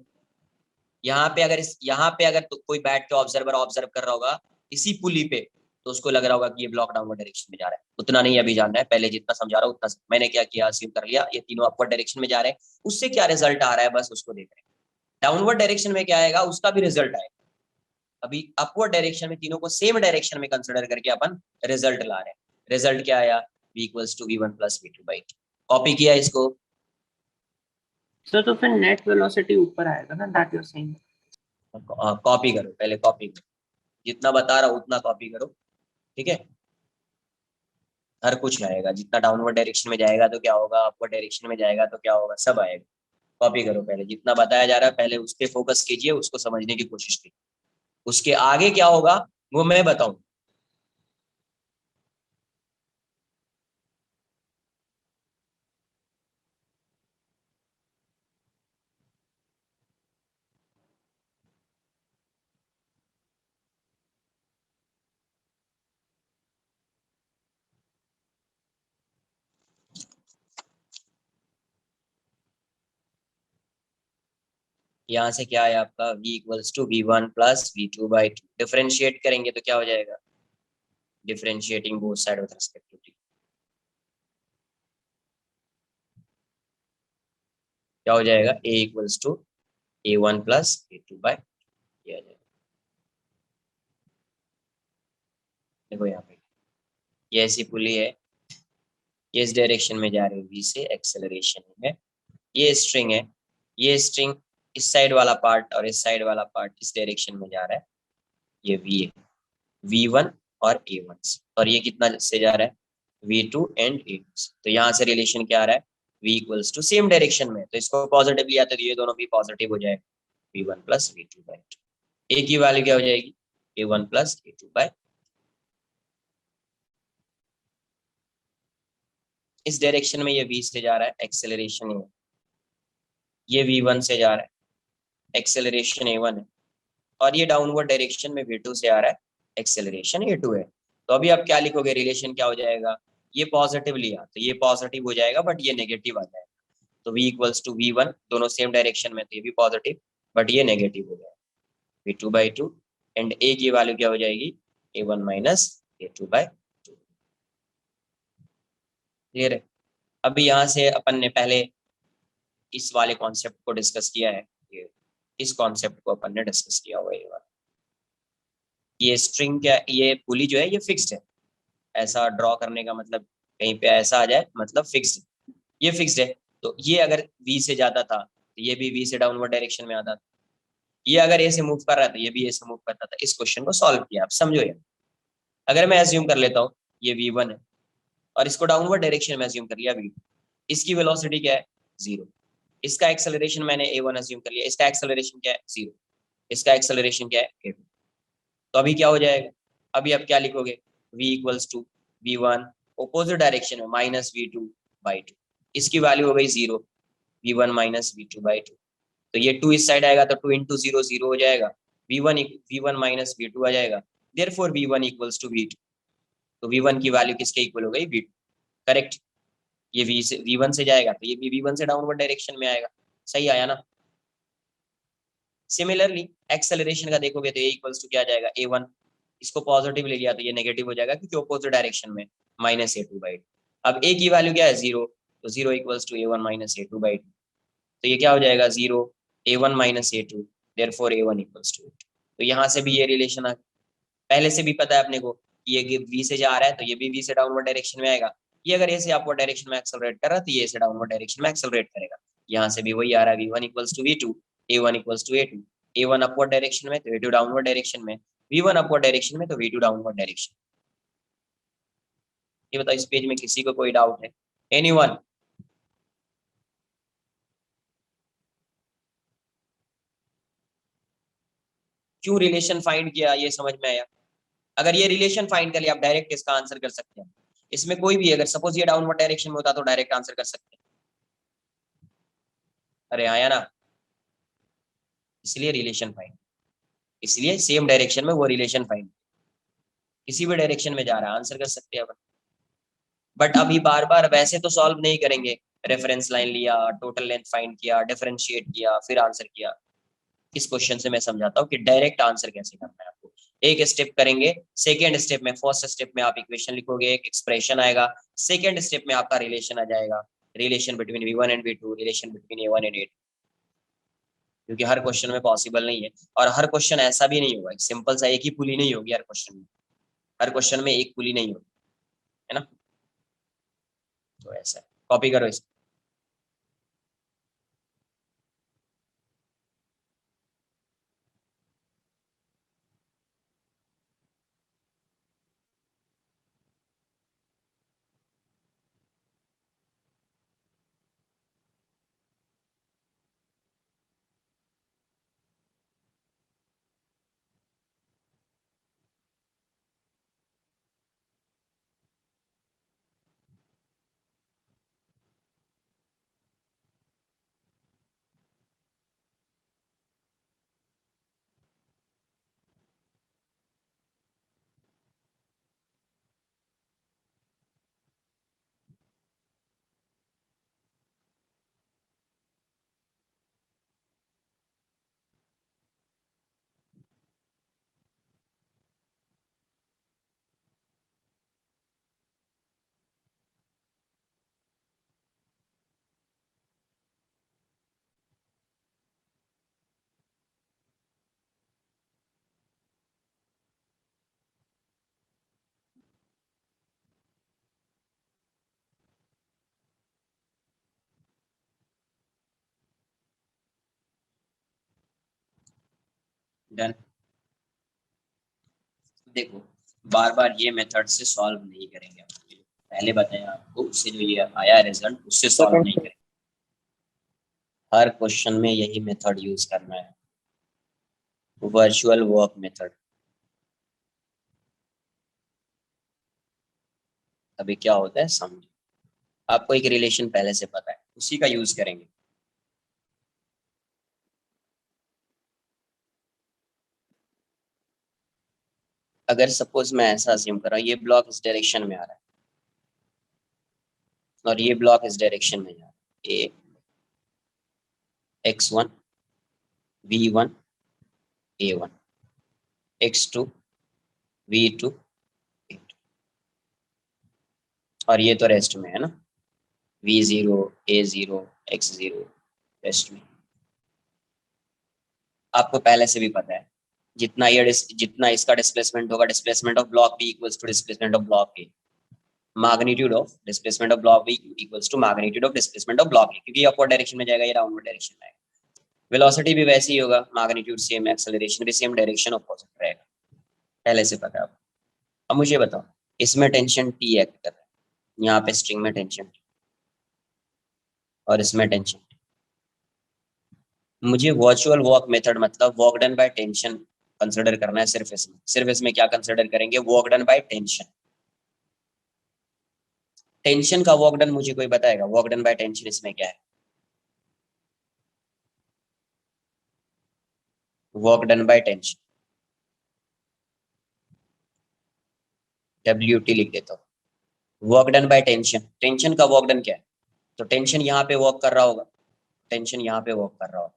यहाँ पे अगर तो कोई बैठ के ऑब्जर्वर ऑब्जर्व कर रहा होगा इसी पुली पे, तो उसको लग रहा होगा कि ये ब्लॉक डाउनवर्ड डायरेक्शन में जा रहा है। उतना नहीं अभी जानना है, पहले जितना समझा रहा हूँ उतना मैंने क्या किया, अज्यूम कर लिया ये तीनों अपवर्ड डायरेक्शन में जा रहे हैं। उससे क्या रिजल्ट आ रहा है बस उसको देख रहे हैं। डाउनवर्ड डायरेक्शन में क्या आएगा उसका भी रिजल्ट आएगा। अभी अपवर्ड डायरेक्शन में तीनों को सेम डायरेक्शन में कंसिडर करके अपन रिजल्ट ला रहे हैं। रिजल्ट क्या आया, v equals to v1 plus v2/2। Copy किया इसको, Sir, तो फिर net velocity ऊपर आएगा ना, that you're saying. कॉपी करो, पहले कॉपी करो, जितना बता रहा हूँ उतना कॉपी करो, ठीक है। हर कुछ आएगा, जितना डाउनवर्ड डायरेक्शन में जाएगा तो क्या होगा, अपवर्ड डायरेक्शन में जाएगा तो क्या होगा, सब आएगा। कॉपी करो पहले, जितना बताया जा रहा है पहले उस पर फोकस कीजिए, उसको समझने की कोशिश कीजिए। उसके आगे क्या होगा वो मैं बताऊं। यहाँ से क्या है आपका, v equals to v1 plus v2/2। Differentiate करेंगे तो क्या हो जाएगा, differentiating both side with respect to t, क्या हो जाएगा, a equals to a1 plus a2/2। ये आ जाएगा, देखो यहाँ पे ये ऐसी पुली है, ये इस डायरेक्शन में जा रही है v से, एक्सेलरेशन है, ये स्ट्रिंग है, ये स्ट्रिंग इस साइड वाला पार्ट और इस साइड वाला पार्ट इस डायरेक्शन में जा रहा है, ये v है, v1 और a1 से, और ये कितना से जा रहा है, v2 एंड a2 से। तो यहाँ से रिलेशन क्या आ रहा है, v equals to same direction में, तो इसको पॉजिटिव लिया तो ये दोनों भी पॉजिटिव हो जाएगा, v1 प्लस v2/2। a की वैल्यू क्या हो जाएगी, a1 प्लस a2/2। इस डायरेक्शन में ये v से जा रहा है, एक्सेलरेशन है, ये v1 से जा रहा है, एक्सेलरेशन a1 है, और ये डाउनवर्ड डायरेक्शन में v2 से आ रहा है, एक्सेलरेशन a2 है। तो अभी आप क्या लिखोगे, रिलेशन क्या हो जाएगा, ये पॉजिटिव लिया तो ये पॉजिटिव हो जाएगा, बट ये नेगेटिव आ जाएगा। तो v इक्वल्स टू v1, दोनों सेम डायरेक्शन में, तो ये भी पॉजिटिव बट ये नेगेटिव हो जाएगा, v2/2। एंड a की वैल्यू क्या हो जाएगी, a1 माइनस a2/2। क्लियर है। अभी यहाँ से अपन ने पहले इस वाले कॉन्सेप्ट को डिस्कस किया है, इस कॉन्सेप्ट को अपन ने डिस्कस किया हुआ है। ये स्ट्रिंग क्या, ये पुली जो है ये फिक्स्ड है, ऐसा ड्रॉ करने का मतलब कहीं पे ऐसा आ जाए मतलब फिक्स्ड, ये फिक्स्ड है। तो ये अगर v से जाता था तो ये भी v से डाउनवर्ड डायरेक्शन में आता था, ये अगर a से मूव कर रहा था ये भी a से मूव करता था। इस क्वेश्चन को सॉल्व किया, आप समझो यार। अगर मैं एज्यूम कर लेता हूँ ये v1 है और इसको डाउनवर्ड डायरेक्शन में एज्यूम कर लिया v2, इसकी वेलोसिटी क्या है, 0। इसका एक्सेलरेशन मैंने a1 एज्यूम कर लिया, इसका एक्सेलरेशन क्या है, 0। इसका एक्सेलरेशन क्या है, a2। तो अभी क्या हो जाएगा, अभी आप क्या लिखोगे, v equals to v1 opposite direction में माइनस v2/2, इसकी वैल्यू हो गई 0, v1 माइनस v2/2। तो ये 2 इस साइड आएगा तो 2 इंटू 0 0 हो जाएगा, v1 माइनस v2 आ जाएगा, therefore v1 equals to v2। तो v1 की वैल्यू किसके इक्वल हो गई, v2। करेक्ट, ये v1 से जाएगा तो ये भी v1 से डाउनवर्ड डायरेक्शन में आएगा, सही आया ना। सिमिलरली एक्सेलरेशन का देखोगे तो a इक्वल्स टू क्या आ जाएगा, a1, इसको पॉजिटिव ले लिया तो ये नेगेटिव हो जाएगा क्योंकि ऑपोजिट डायरेक्शन में, माइनस a2/2। अब a की वैल्यू क्या है, 0, तो 0 equals to a1 minus a2/2। तो ये क्या हो जाएगा, 0 a1 minus a2, therefore a1 equals to a2। तो यहाँ से भी ये रिलेशन आ गया, पहले से भी पता है अपने को कि ये v से जा रहा है तो ये भी v से डाउनवर्ड डायरेक्शन में आएगा, ये अगर ए से अपवर्ड डायरेक्शन में एक्सेलरेट कर रहा है तो ये से डाउनवर्ड डायरेक्शन में एक्सेलरेट करेगा। यहाँ से भी वही आ रहा है v1 equals to v2, a1 equals to a2, a1 upward direction में तो a2 डाउनवर्ड डायरेक्शन में, v1 अपवर्ड डायरेक्शन में तो v2 डाउनवर्ड डायरेक्शन। ये बताओ इस पेज में किसी को कोई डाउट है? एनीवन? क्यों रिलेशन फाइंड किया ये समझ में आया? अगर ये रिलेशन फाइंड कर लिया आप डायरेक्ट इसका आंसर कर सकते हैं। इसमें कोई भी अगर सपोज ये डाउनवर्ड डायरेक्शन में होता तो डायरेक्ट आंसर कर सकते हैं। अरे आया ना, इसलिए रिलेशन फाइंड, इसलिए सेम डायरेक्शन में वो रिलेशन फाइंड, किसी भी डायरेक्शन में जा रहा है आंसर कर सकते हैं अपन। बट अभी बार बार वैसे तो सॉल्व नहीं करेंगे, रेफरेंस लाइन लिया, टोटल लेंथ फाइंड किया, डिफरेंशिएट किया, फिर आंसर किया। इस क्वेश्चन से मैं समझाता हूँ कि डायरेक्ट आंसर कैसे करना है आपको। एक स्टेप करेंगे, सेकेंड स्टेप में, फर्स्ट स्टेप में आप इक्वेशन लिखोगे, एक एक्सप्रेशन आएगा, सेकेंड स्टेप में आपका रिलेशन आ जाएगा, relation between v1 and v2, relation between a1 and a2। क्योंकि हर क्वेश्चन में पॉसिबल नहीं है, और हर क्वेश्चन ऐसा भी नहीं होगा सिंपल सा एक ही पुली नहीं होगी हर क्वेश्चन में, हर क्वेश्चन में एक पुली नहीं होगी, है ना? तो ऐसा कॉपी करो इसको। डन। देखो बार बार ये मेथड से सॉल्व नहीं करेंगे, पहले बताया आपको, उससे जो ये आया रिजल्ट उससे सॉल्व नहीं करेंगे। हर क्वेश्चन में यही मेथड यूज करना है, वर्चुअल वर्क मेथड। अभी क्या होता है समझो, आपको एक रिलेशन पहले से पता है, उसी का यूज करेंगे। अगर सपोज मैं ऐसा अज्यूम कर रहा हूँ, ये ब्लॉक इस डायरेक्शन में आ रहा है और ये ब्लॉक इस डायरेक्शन में जा रहा है, ए x1 v1 a1 x2 v2 a2, और ये तो रेस्ट में है ना, v0 a0 x0 रेस्ट में। आपको पहले से भी पता है जितना ये जितना इसका डिस्प्लेसमेंट होगा, displacement of block B equals to displacement of block A, magnitude of displacement of block B equals to magnitude of displacement of block A, क्योंकि अपवर्ड डायरेक्शन में जाएगा, ये डाउनवर्ड डायरेक्शन में आएगा। वेलोसिटी भी वैसे ही होगा, मैग्नीट्यूड सेम, एक्सेलरेशन भी सेम, डायरेक्शन ऑपोजिट रहेगा, पहले से पता है आपको। अब मुझे बताओ, इसमें टेंशन टी एक्ट कर रहा है, यहाँ पे स्ट्रिंग में टेंशन टी और इसमें टेंशन टी। मुझे वर्चुअल वर्क मेथड मतलब work done by tension consider करना है। सिर्फ इसमें क्या कंसिडर करेंगे, work done by tension. Tension का वर्क डन मुझे कोई बताएगा, वर्क डन बाय टेंशन इसमें क्या है? Work done by tension WT लिख देता हूँ। Work done by tension, tension का वर्क डन क्या है? तो टेंशन यहाँ पे वर्क कर रहा होगा, टेंशन यहाँ पे वर्क कर रहा होगा,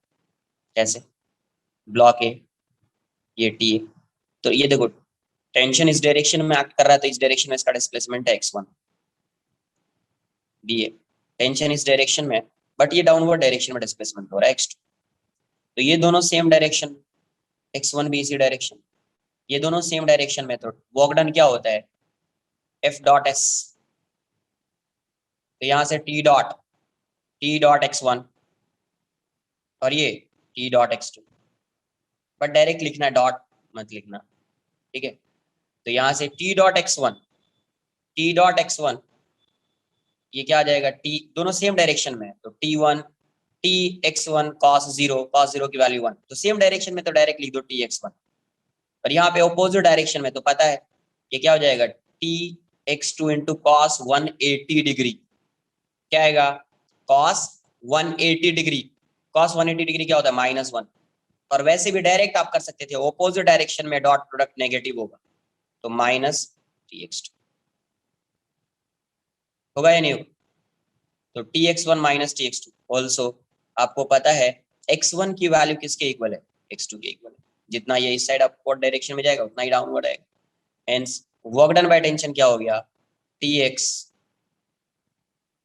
कैसे? ब्लॉक ए, ये टी, तो ये देखो टेंशन इस डायरेक्शन में एक्ट कर रहा है, तो इस डायरेक्शन में इसका डिस्प्लेसमेंट है x1 डी ए। टेंशन इस डायरेक्शन में, बट ये डाउनवर्ड डायरेक्शन में डिस्प्लेसमेंट हो रहा है x2। तो ये दोनों सेम डायरेक्शन, x1 भी इसी डायरेक्शन, ये दोनों सेम डायरेक्शन में, तो वर्क डन क्या होता है F डॉट S। तो यहाँ से T डॉट x1 और ये T dot x2, but direct लिखना है, डॉट मत लिखना, ठीक है। तो यहाँ से T डॉट x1 ये क्या आ जाएगा, T दोनों सेम डायरेक्शन में है, तो T1 Tx1 cos 0 की वैल्यू 1, तो सेम डायरेक्शन में तो डायरेक्ट लिख दो Tx1। और यहाँ पे ऑपोजिट डायरेक्शन में तो पता है ये क्या हो जाएगा, Tx2 इंटू कॉस 180 डिग्री, क्या आएगा cos 180 डिग्री, cos 180 डिग्री क्या होता है -1। और वैसे भी डायरेक्ट आप कर सकते थे, ऑपोजिट डायरेक्शन में डॉट प्रोडक्ट नेगेटिव होगा, तो -Tx2 होगा या नहीं होगा। तो Tx1 माइनस Tx2 ऑल्सो, आपको पता है x1 की वैल्यू किसके इक्वल है, x2 के इक्वल है। जितना ये इस साइड अपवर्ड डायरेक्शन में जाएगा उतना ही डाउनवर्ड आएगा। Hence work done by tension क्या हो गया, Tx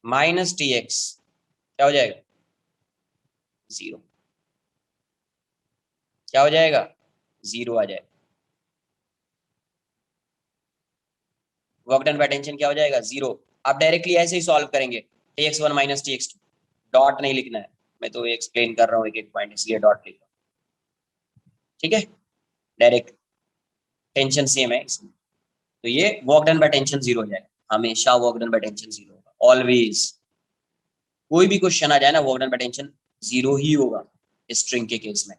माइनस Tx क्या हो जाएगा 0, क्या हो जाएगा 0 आ जाएगा। वर्क डन बाय टेंशन क्या हो जाएगा 0। आप डायरेक्टली ऐसे ही सॉल्व करेंगे, Tx1 माइनस Tx2, डॉट नहीं लिखना है, मैं तो एक्सप्लेन कर रहा हूँ एक एक पॉइंट, इसलिए डॉट लिख रहा हूँ, ठीक है। डायरेक्ट टेंशन सेम है इसमें, तो ये वर्क डन बाय टेंशन 0 हो जाएगा, हमेशा वर्क डन बाय टेंशन 0 होगा ऑलवेज। कोई भी क्वेश्चन आ जाए ना वर्क डन बाय टेंशन 0 ही होगा स्ट्रिंग के केस में।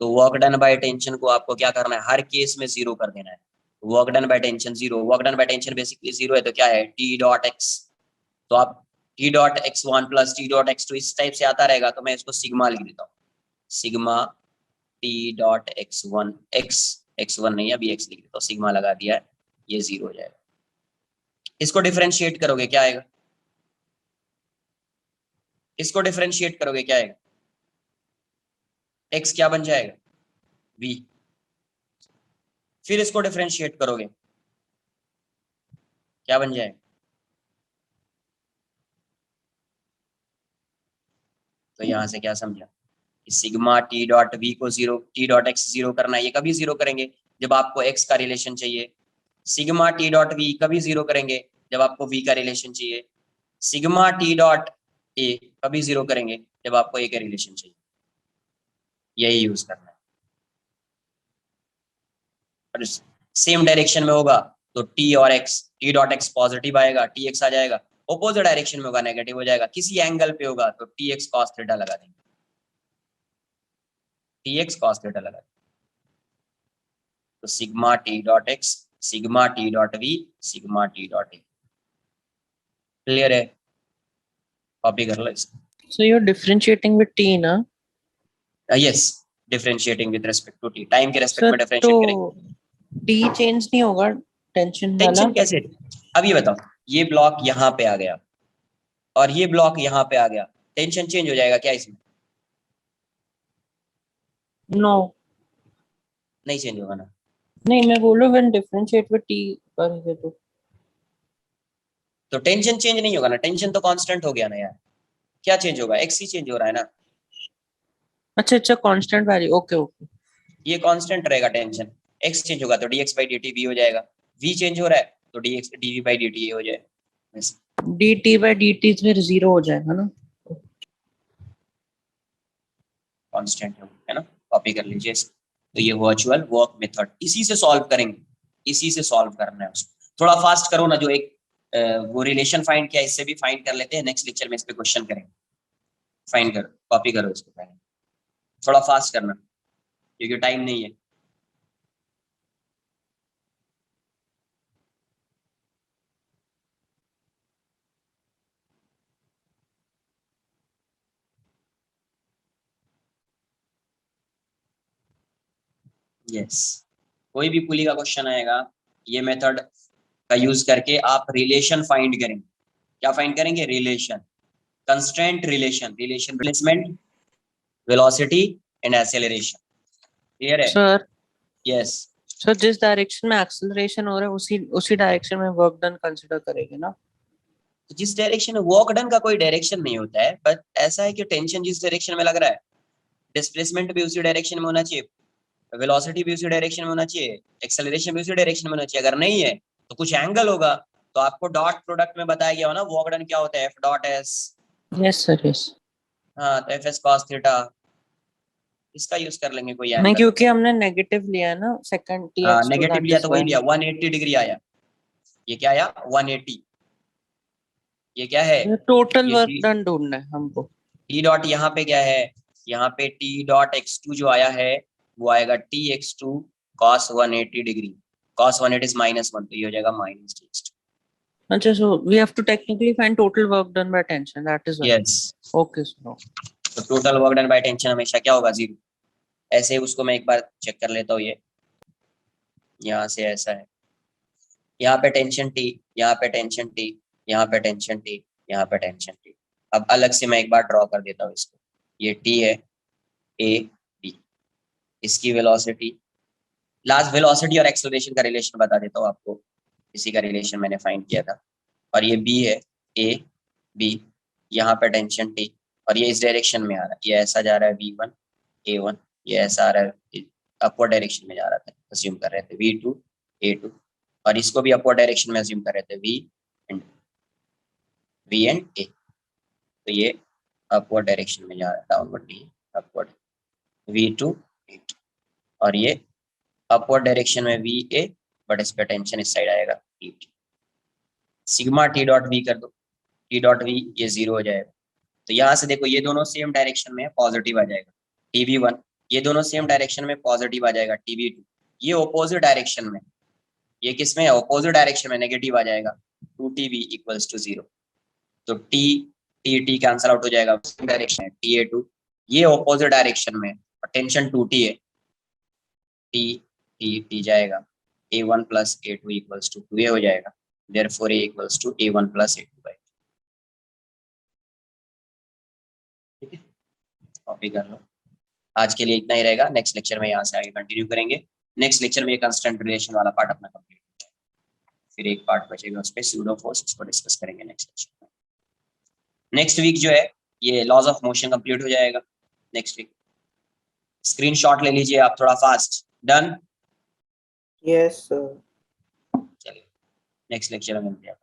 तो वर्क डन बाय टेंशन को आपको क्या करना है, हर केस में 0 कर देना है। Work done by tension 0, work done by tension basically 0 है, तो क्या है T डॉट x, तो आप T dot x1 plus T dot x2 इस टाइप से आता रहेगा, तो मैं इसको सिग्मा लिख देता हूँ, sigma T dot x1 x1 नहीं अभी x लिख देता हूँ, सिग्मा लगा दिया है, ये 0 हो जाएगा। इसको डिफरेंशिएट करोगे क्या आएगा, इसको डिफरेंशिएट करोगे क्या आएगा, x क्या बन जाएगा v, फिर इसको डिफरेंशिएट करोगे क्या बन जाएगा, तो यहां से क्या समझा कि सिग्मा T डॉट v को 0, T डॉट x 0 करना है, ये कभी 0 करेंगे जब आपको x का रिलेशन चाहिए। सिग्मा T डॉट v कभी 0 करेंगे जब आपको v का रिलेशन चाहिए। सिग्मा T डॉट a कभी 0 करेंगे जब आपको a का रिलेशन चाहिए। यही यूज करना है, और सेम डायरेक्शन में होगा तो t और x, T dot x positive आएगा, Tx आ जाएगा, ऑपोजिट डायरेक्शन में होगा नेगेटिव हो जाएगा, किसी एंगल पे होगा तो Tx cos थीटा लगा देंगे, Tx cos थीटा लगा देंगे। तो sigma T dot x, sigma T dot v, sigma T dot a, clear है, कॉपी कर लो इसको। So you're differentiating with T ना? Yes, differentiating with respect to t, time के रेस्पेक्ट Sir, में डिफरेंशिएट तो करेंगे। T चेंज नहीं होगा टेंशन वाला? टेंशन कैसे, अब ये बताओ, ये ब्लॉक यहाँ पे आ गया और ये ब्लॉक यहाँ पे आ गया, टेंशन चेंज हो जाएगा क्या इसमें, नो नहीं चेंज होगा ना। नहीं, मैं बोलूँ when differentiate with T करेंगे तो टेंशन चेंज नहीं होगा ना, टेंशन तो कांस्टेंट हो गया ना यार, क्या चेंज होगा, x ही चेंज हो रहा है ना। अच्छा अच्छा, कांस्टेंट वैल्यू, ओके ओके। ये कांस्टेंट रहेगा टेंशन, x चेंज होगा तो dx by dt v हो जाएगा, v चेंज हो रहा है तो dx dv by dt ये हो जाएगा, dt by dt फिर 0 हो जाएगा ना? कांस्टेंट है ना, कॉपी कर लीजिए इसको। तो ये वर्चुअल वर्क मेथड, इसी से सॉल्व करेंगे, इसी से सॉल्व करना है उसको। थोड़ा फास्ट करो ना, जो एक वो रिलेशन फाइंड किया इससे भी फाइंड कर लेते हैं, नेक्स्ट लेक्चर में इस पे क्वेश्चन करेंगे। फाइंड करो, कॉपी करो इसको पहले, थोड़ा फास्ट करना क्योंकि टाइम नहीं है। यस, कोई भी पुली का क्वेश्चन आएगा ये मेथड का यूज करके आप रिलेशन फाइंड करेंगे। क्या फाइंड करेंगे, relation, constraint relation, relation placement, velocity and acceleration, clear है। सर यस, सर जिस डायरेक्शन में एक्सेलरेशन हो रहा है उसी उसी डायरेक्शन में वर्क डन कंसीडर करेंगे ना? तो जिस डायरेक्शन में वर्क डन का कोई डायरेक्शन नहीं होता है, बट ऐसा है कि टेंशन जिस डायरेक्शन में लग रहा है डिस्प्लेसमेंट भी उसी डायरेक्शन में होना चाहिए, वेलोसिटी भी उसी डायरेक्शन में होना चाहिए, एक्सेलरेशन भी उसी डायरेक्शन में होना चाहिए। अगर नहीं है तो कुछ एंगल होगा। तो आपको डॉट प्रोडक्ट में बताया गया हो ना वर्क डन क्या होता है, F dot S. Yes sir yes. हाँ, तो एफ एस कॉस थीटा इसका यूज कर लेंगे कोई नहीं एंगल। क्योंकि हमने नेगेटिव लिया है ना सेकंड हाँ, tx2 नेगेटिव दैट लिया इज तो वही व्हाई। लिया, 180 डिग्री आया। ये क्या आया 180। ये क्या है, टोटल ये वर्क टी डन ढूंढना है हमको। टी डॉट यहाँ पे क्या है, यहाँ पे टी डॉट x2 जो आया है वो आएगा T x2 cos 180 degree. cos 180 is -1, तो ये हो जाएगा माइनस टी x2। अच्छा so we have to technically find total work done by tension that is yes, okay sir. तो total work done by tension हमेशा क्या होगा, 0। ऐसे ही उसको मैं एक बार चेक कर लेता हूँ। ये यहाँ से ऐसा है, यहाँ पे टेंशन टी, यहाँ पे टेंशन टी, यहाँ पे टेंशन टी, यहाँ पे टेंशन टी। अब अलग से मैं एक बार ड्रॉ कर देता हूँ इसको। ये टी है ए बी, इसकी वेलोसिटी, लास्ट वेलोसिटी और एक्सेलरेशन का रिलेशन बता देता हूँ आपको, इसी का रिलेशन मैंने फाइंड किया था। और ये बी है ए बी, यहाँ पे टेंशन टी, और ये इस डायरेक्शन में आ रहा है, ये ऐसा जा रहा है v1 a1, ये ऐसा आ रहा है अपवर्ड डायरेक्शन में जा रहा था, अज्यूम कर रहे थे v2 a2, और इसको भी अपवर्ड डायरेक्शन में अज्यूम कर रहे थे v एंड a। तो ये अपवर्ड डायरेक्शन में जा रहा है, डाउनवर्ड नहीं अपवर्ड, v2 a2, और ये अपवर्ड डायरेक्शन में va, बट इस पे टेंशन इस साइड आएगा t। Sigma T dot V कर दो, टी डॉट वी ये 0 हो जाएगा। तो यहाँ से देखो ये दोनों सेम डायरेक्शन में पॉजिटिव आ जाएगा tv1, ये दोनों सेम डायरेक्शन में पॉजिटिव आ जाएगा tv2, ये ऑपोजिट डायरेक्शन में, ये किसमें है ऑपोजिट डायरेक्शन में नेगेटिव आ जाएगा 2tv इक्वल्स टू 0। तो t t t cancel out हो जाएगा, डायरेक्शन है ta2, ये ऑपोजिट डायरेक्शन में और टेंशन 2t है, t t t जाएगा a1 plus a2 equals to 2a हो जाएगा, therefore a equals to a1 plus a2 by. ठीक है, कॉपी कर लो। आज के लिए इतना ही रहेगा, नेक्स्ट लेक्चर में यहाँ से आगे कंटिन्यू करेंगे। नेक्स्ट लेक्चर में ये कांस्टेंट रिलेशन वाला पार्ट अपना कंप्लीट हो जाएगा, फिर एक पार्ट बचेगा उस पे स्यूडो फोर्स, उसको डिस्कस करेंगे नेक्स्ट लेक्चर में। नेक्स्ट वीक जो है ये लॉज ऑफ मोशन कंप्लीट हो जाएगा नेक्स्ट वीक। स्क्रीनशॉट ले लीजिए आप थोड़ा फास्ट। डन? Yes sir. चलिए नेक्स्ट लेक्चर में मिलते हैं।